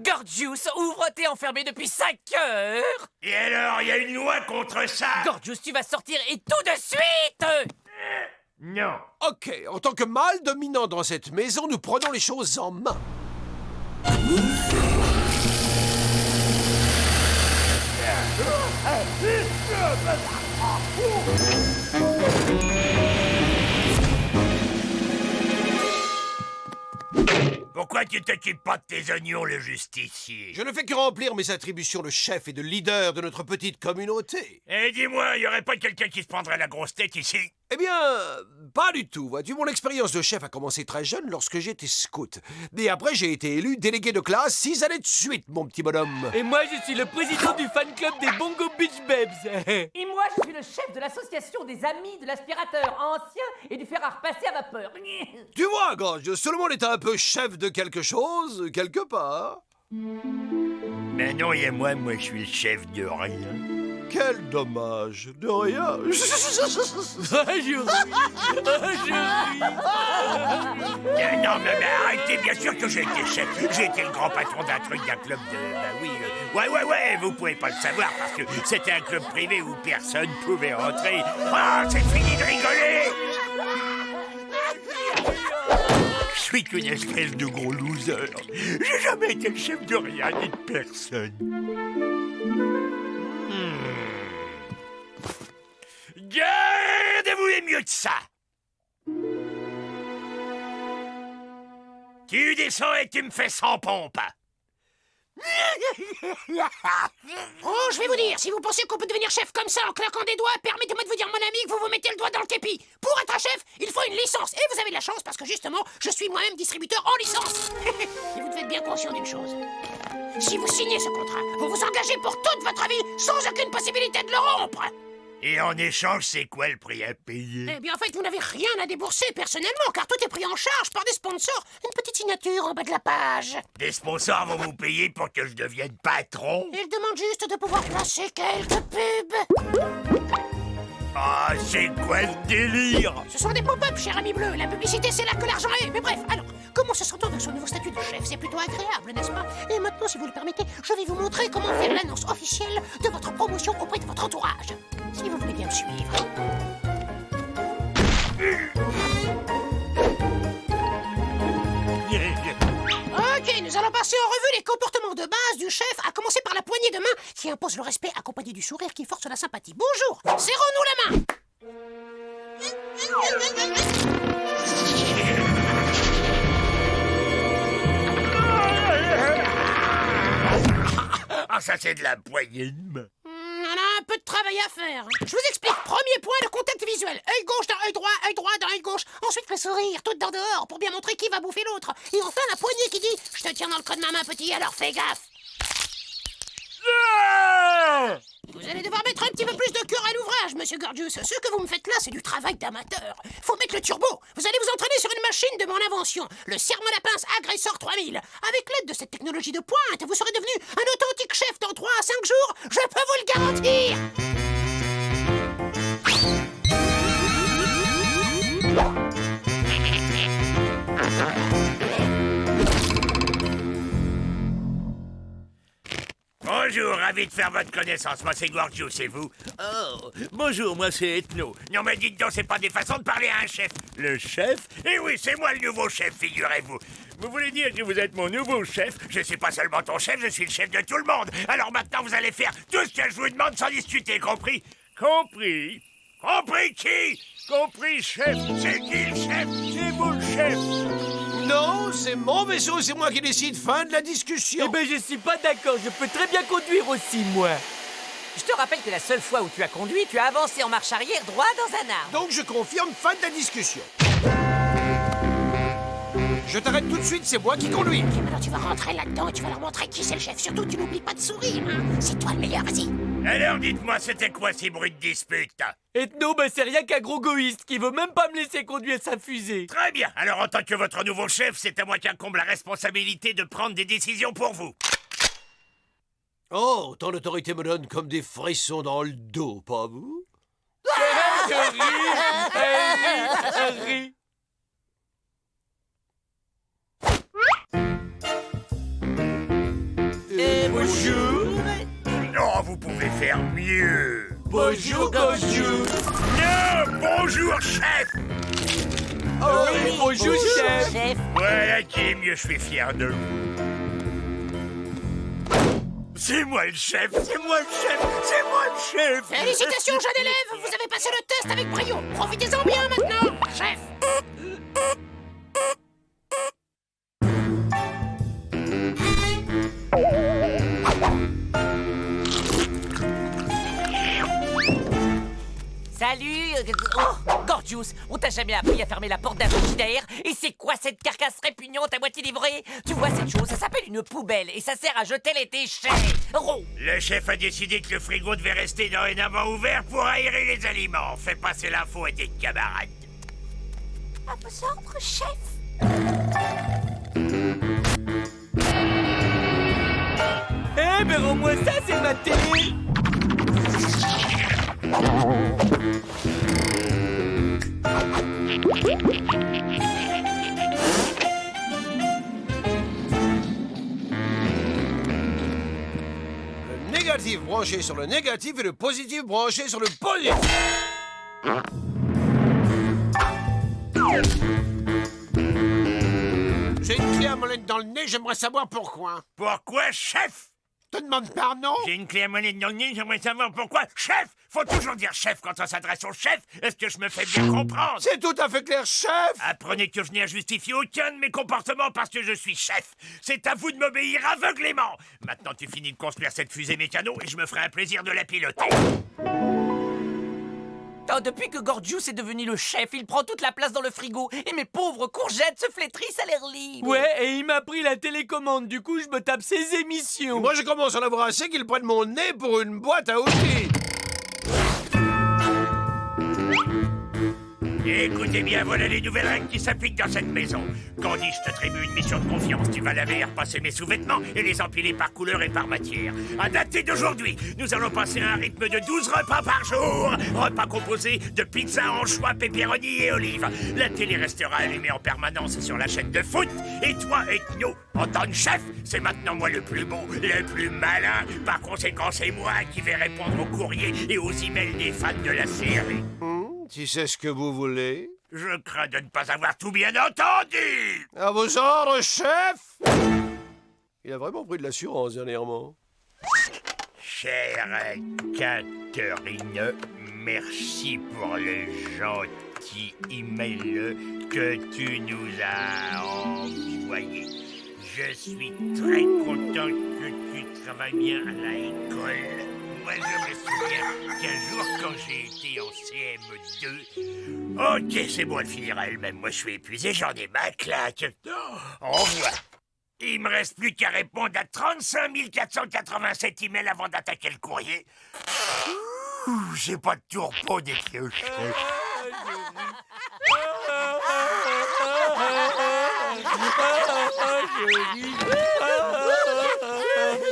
Gorgeous, ouvre, t'es enfermé depuis 5 heures. Et alors, il y a une loi contre ça? Gorgeous, tu vas sortir et tout de suite. Non. Ok, en tant que mâle dominant dans cette maison, nous prenons les choses en main. Pourquoi tu t'occupes pas de tes oignons, le justicier? Je ne fais que remplir mes attributions de chef et de leader de notre petite communauté. Eh, dis-moi, y aurait pas quelqu'un qui se prendrait la grosse tête ici? Eh bien, pas du tout, vois-tu. Mon expérience de chef a commencé très jeune lorsque j'étais scout. Et après, j'ai été élu délégué de classe 6 années de suite, mon petit bonhomme. Et moi, je suis le président du fan club des Bongo Beach Babes. Et moi, je suis le chef de l'association des amis de l'aspirateur ancien et du fer à repasser à vapeur. Tu vois, Gorge, tout le monde est un peu chef de quelque chose, quelque part. Mais non, et moi, je suis le chef de rien. Quel dommage, de rien. Non, mais arrêtez, bien sûr que j'ai été chef. J'ai été le grand patron d'un club de... Bah oui, ouais, vous pouvez pas le savoir parce que c'était un club privé où personne pouvait rentrer. Ah, c'est fini de rigoler. Je suis qu'une espèce de gros loser. J'ai jamais été le chef de rien ni de personne. Gardez-vous les mieux de ça. Tu descends et tu me fais sans pompe. Oh, je vais vous dire, si vous pensez qu'on peut devenir chef comme ça en claquant des doigts, permettez-moi de vous dire, mon ami, que vous vous mettez le doigt dans le képi. Pour être un chef, il faut une licence. Et vous avez de la chance parce que justement, je suis moi-même distributeur en licence. Et vous devez être bien conscient d'une chose. Si vous signez ce contrat, vous vous engagez pour toute votre vie sans aucune possibilité de le rompre. Et en échange, c'est quoi le prix à payer? Eh bien, en fait, vous n'avez rien à débourser personnellement, car tout est pris en charge par des sponsors. Une petite signature en bas de la page. Des sponsors vont vous payer pour que je devienne patron? Ils demandent juste de pouvoir placer quelques pubs. Ah, c'est quoi ce délire? Ce sont des pop-up, cher ami bleu. La publicité, c'est là que l'argent est. Mais bref, alors, comment se sent-on avec son nouveau statut de chef? C'est plutôt agréable, n'est-ce pas? Et maintenant, si vous le permettez, je vais vous montrer comment faire l'annonce officielle de votre promotion auprès de votre entourage. Si vous voulez bien me suivre. Ok, nous allons passer en revue les comportements de base du chef, à commencer par la poignée de main qui impose le respect accompagné du sourire qui force la sympathie. Bonjour, serrons-nous la main. Ah, ça c'est de la poignée de main. On a un peu de travail à faire. Je vous explique. Premier point, le contact visuel. Œil gauche dans œil droit dans œil gauche. Ensuite, le sourire, tout dans dehors, pour bien montrer qui va bouffer l'autre. Et enfin, la poignée qui dit « Je te tiens dans le creux de ma main, petit, alors fais gaffe !» Vous allez devoir mettre un petit peu plus de cœur à l'ouvrage, monsieur Gorgius. Ce que vous me faites là, c'est du travail d'amateur. Faut mettre le turbo. Vous allez vous entraîner sur une machine de mon invention, le serre-moi la pince Agressor 3000. Avec l'aide de cette technologie de pointe, vous serez devenu un authentique chef dans 3 à 5 jours. Je peux vous le garantir. Bonjour, ravi de faire votre connaissance. Moi, c'est Gorgius, et vous? Oh, bonjour, moi c'est Ethno. Non, mais dites donc, c'est pas des façons de parler à un chef. Le chef? Eh oui, c'est moi le nouveau chef, figurez-vous. Vous voulez dire que vous êtes mon nouveau chef? Je suis pas seulement ton chef, je suis le chef de tout le monde. Alors maintenant, vous allez faire tout ce que je vous demande sans discuter, compris? Compris. Compris qui? Compris, chef. C'est qui le chef? C'est vous le chef. Non, c'est mon vaisseau, c'est moi qui décide. Fin de la discussion. Eh ben, je suis pas d'accord. Je peux très bien conduire aussi, moi. Je te rappelle que la seule fois où tu as conduit, tu as avancé en marche arrière droit dans un arbre. Donc je confirme, fin de la discussion. Je t'arrête tout de suite, c'est moi qui conduis. Ok, maintenant tu vas rentrer là-dedans et tu vas leur montrer qui c'est le chef. Surtout, tu n'oublies pas de sourire, hein. C'est toi le meilleur, vas-y. Alors dites-moi, c'était quoi ces bruits de dispute? Ethno, ben c'est rien qu'un gros goïste qui veut même pas me laisser conduire sa fusée. Très bien. Alors en tant que votre nouveau chef, c'est à moi qu'incombe la responsabilité de prendre des décisions pour vous. Oh, ton autorité me donne comme des frissons dans le dos, pas vous? Je ris. Bonjour. Non, vous pouvez faire mieux. Bonjour, Gorgius. Non, bonjour, chef. Oh oui, bonjour, chef. Voilà qui est mieux, je suis fier de vous. C'est moi le chef, c'est moi le chef, c'est moi le chef. Félicitations, jeune élève. Vous avez passé le test avec brio. Profitez-en bien maintenant, chef. Salut Gorgius, on t'a jamais appris à fermer la porte d'un frigidaire? Et c'est quoi cette carcasse répugnante à moitié livrée? Tu vois cette chose, ça s'appelle une poubelle et ça sert à jeter les déchets. Le chef a décidé que le frigo devait rester dorénavant ouvert pour aérer les aliments. Fais passer l'info à tes camarades. À vos ordres, chef. Eh ben, rends-moi ça, c'est ma télé. Le négatif branché sur le négatif et le positif branché sur le positif. J'ai une clé à molette dans le nez, j'aimerais savoir pourquoi. Pourquoi, chef? Te demande pardon? J'ai une clé à molette dans le nez, j'aimerais savoir pourquoi. Chef! Faut toujours dire chef quand on s'adresse au chef. Est-ce que je me fais bien comprendre? C'est tout à fait clair, chef! Apprenez que je n'ai à justifier aucun de mes comportements parce que je suis chef. C'est à vous de m'obéir aveuglément. Maintenant, tu finis de construire cette fusée mécano et je me ferai un plaisir de la piloter. Oh, depuis que Gorgius est devenu le chef, il prend toute la place dans le frigo. Et mes pauvres courgettes se flétrissent à l'air libre. Ouais, et il m'a pris la télécommande, du coup je me tape ses émissions. Moi je commence à en avoir assez qu'il prenne mon nez pour une boîte à outils. Écoutez bien, voilà les nouvelles règles qui s'appliquent dans cette maison. Candy, je t'attribue une mission de confiance. Tu vas laver et repasser mes sous-vêtements et les empiler par couleur et par matière. À dater d'aujourd'hui, nous allons passer à un rythme de 12 repas par jour. Repas composés de pizza, anchois, pepperoni et olives. La télé restera allumée en permanence sur la chaîne de foot. Et toi, Ethno, en tant que chef, c'est maintenant moi le plus beau, le plus malin. Par conséquent, c'est moi qui vais répondre aux courriers et aux emails des fans de la série. Tu sais ce que vous voulez? Je crains de ne pas avoir tout bien entendu. À vos ordres, chef! Il a vraiment pris de l'assurance dernièrement. Chère Catherine, merci pour le gentil email que tu nous as envoyé. Je suis très content que tu travailles bien à l'école. Moi, je me souviens qu'un jour, quand j'ai été en CM2... Ok, c'est bon, elle finira elle-même. Moi, je suis épuisé, j'en ai ma claque. Au revoir. Il me reste plus qu'à répondre à 35 487 emails avant d'attaquer le courrier. J'ai pas de tourpeau des cloches.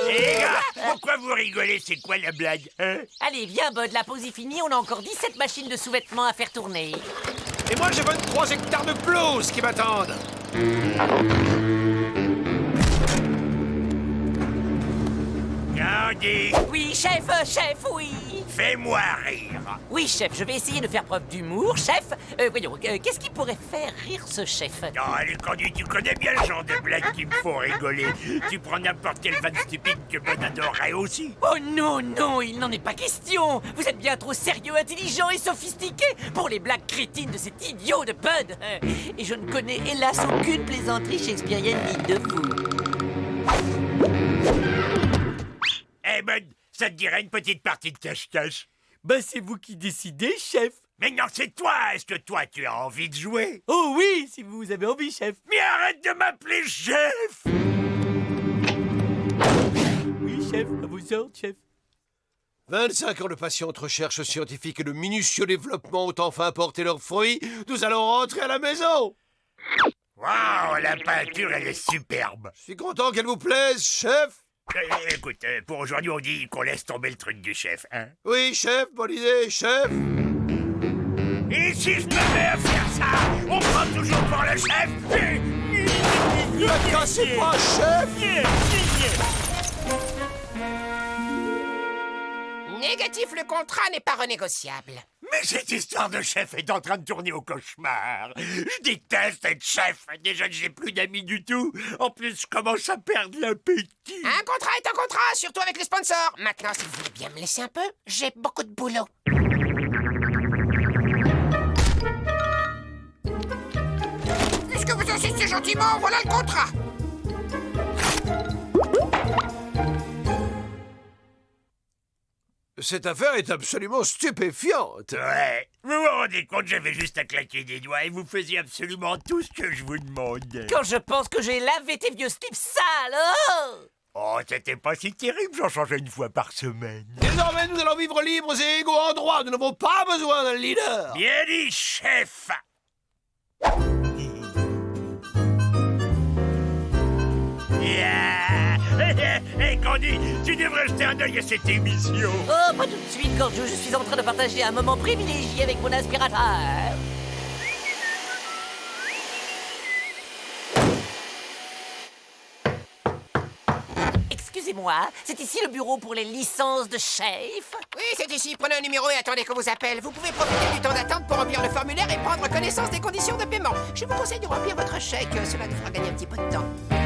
Les gars, pourquoi vous rigolez? C'est quoi la blague, hein? Allez, viens, Bud, la pause est finie, on a encore 17 machines de sous-vêtements à faire tourner. Et moi, j'ai 23 hectares de pelouse qui m'attendent. Candy! Oui, chef, oui. Fais-moi rire. Oui, chef, je vais essayer de faire preuve d'humour. Chef, voyons, qu'est-ce qui pourrait faire rire ce chef? Non, allez, Candy, tu connais bien le genre de blagues qui me font rigoler. Tu prends n'importe quelle vanne stupide que Bud adorerait aussi. Oh non, non, il n'en est pas question. Vous êtes bien trop sérieux, intelligent et sophistiqué pour les blagues crétines de cet idiot de Bud. Et je ne connais hélas aucune plaisanterie shakespearienne ni de vous. Eh Bud, ça te dirait une petite partie de cache-cache? Bah, c'est vous qui décidez, chef. Mais non, c'est toi. Est-ce que toi, tu as envie de jouer? Oh oui, si vous avez envie, chef. Mais arrête de m'appeler chef! Oui, chef, à vos ordres, chef. 25 ans de patiente recherche scientifique et de minutieux développement ont enfin porté leurs fruits. Nous allons rentrer à la maison. Waouh, la peinture, elle est superbe. Je suis content qu'elle vous plaise, chef. Écoute, pour aujourd'hui, on dit qu'on laisse tomber le truc du chef, hein? Oui, chef, bonne idée, chef. Et si je me mets à faire ça, on prend toujours pour le chef? Ne la cassez pas, chef. Négatif, le contrat n'est pas renégociable. Mais cette histoire de chef est en train de tourner au cauchemar. Je déteste être chef. Déjà que j'ai plus d'amis du tout. En plus, je commence à perdre l'appétit. Un contrat est un contrat, surtout avec les sponsors. Maintenant, si vous voulez bien me laisser un peu, j'ai beaucoup de boulot. Puisque vous insistez gentiment, voilà le contrat. Cette affaire est absolument stupéfiante. Ouais. Vous vous rendez compte, j'avais juste à claquer des doigts et vous faisiez absolument tout ce que je vous demande. Quand je pense que j'ai lavé tes vieux slips sales, Oh, c'était pas si terrible, j'en changeais une fois par semaine. Désormais, nous allons vivre libres et égaux en droit. Nous n'avons pas besoin d'un leader. Bien dit, chef. Hey, Candy, tu devrais jeter un œil à cette émission. Oh, pas tout de suite, Gorgeous. Je suis en train de partager un moment privilégié avec mon aspirateur. Excusez-moi, c'est ici le bureau pour les licences de chef? Oui, c'est ici. Prenez un numéro et attendez qu'on vous appelle. Vous pouvez profiter du temps d'attente pour remplir le formulaire et prendre connaissance des conditions de paiement. Je vous conseille de remplir votre chèque. Cela nous fera gagner un petit peu de temps.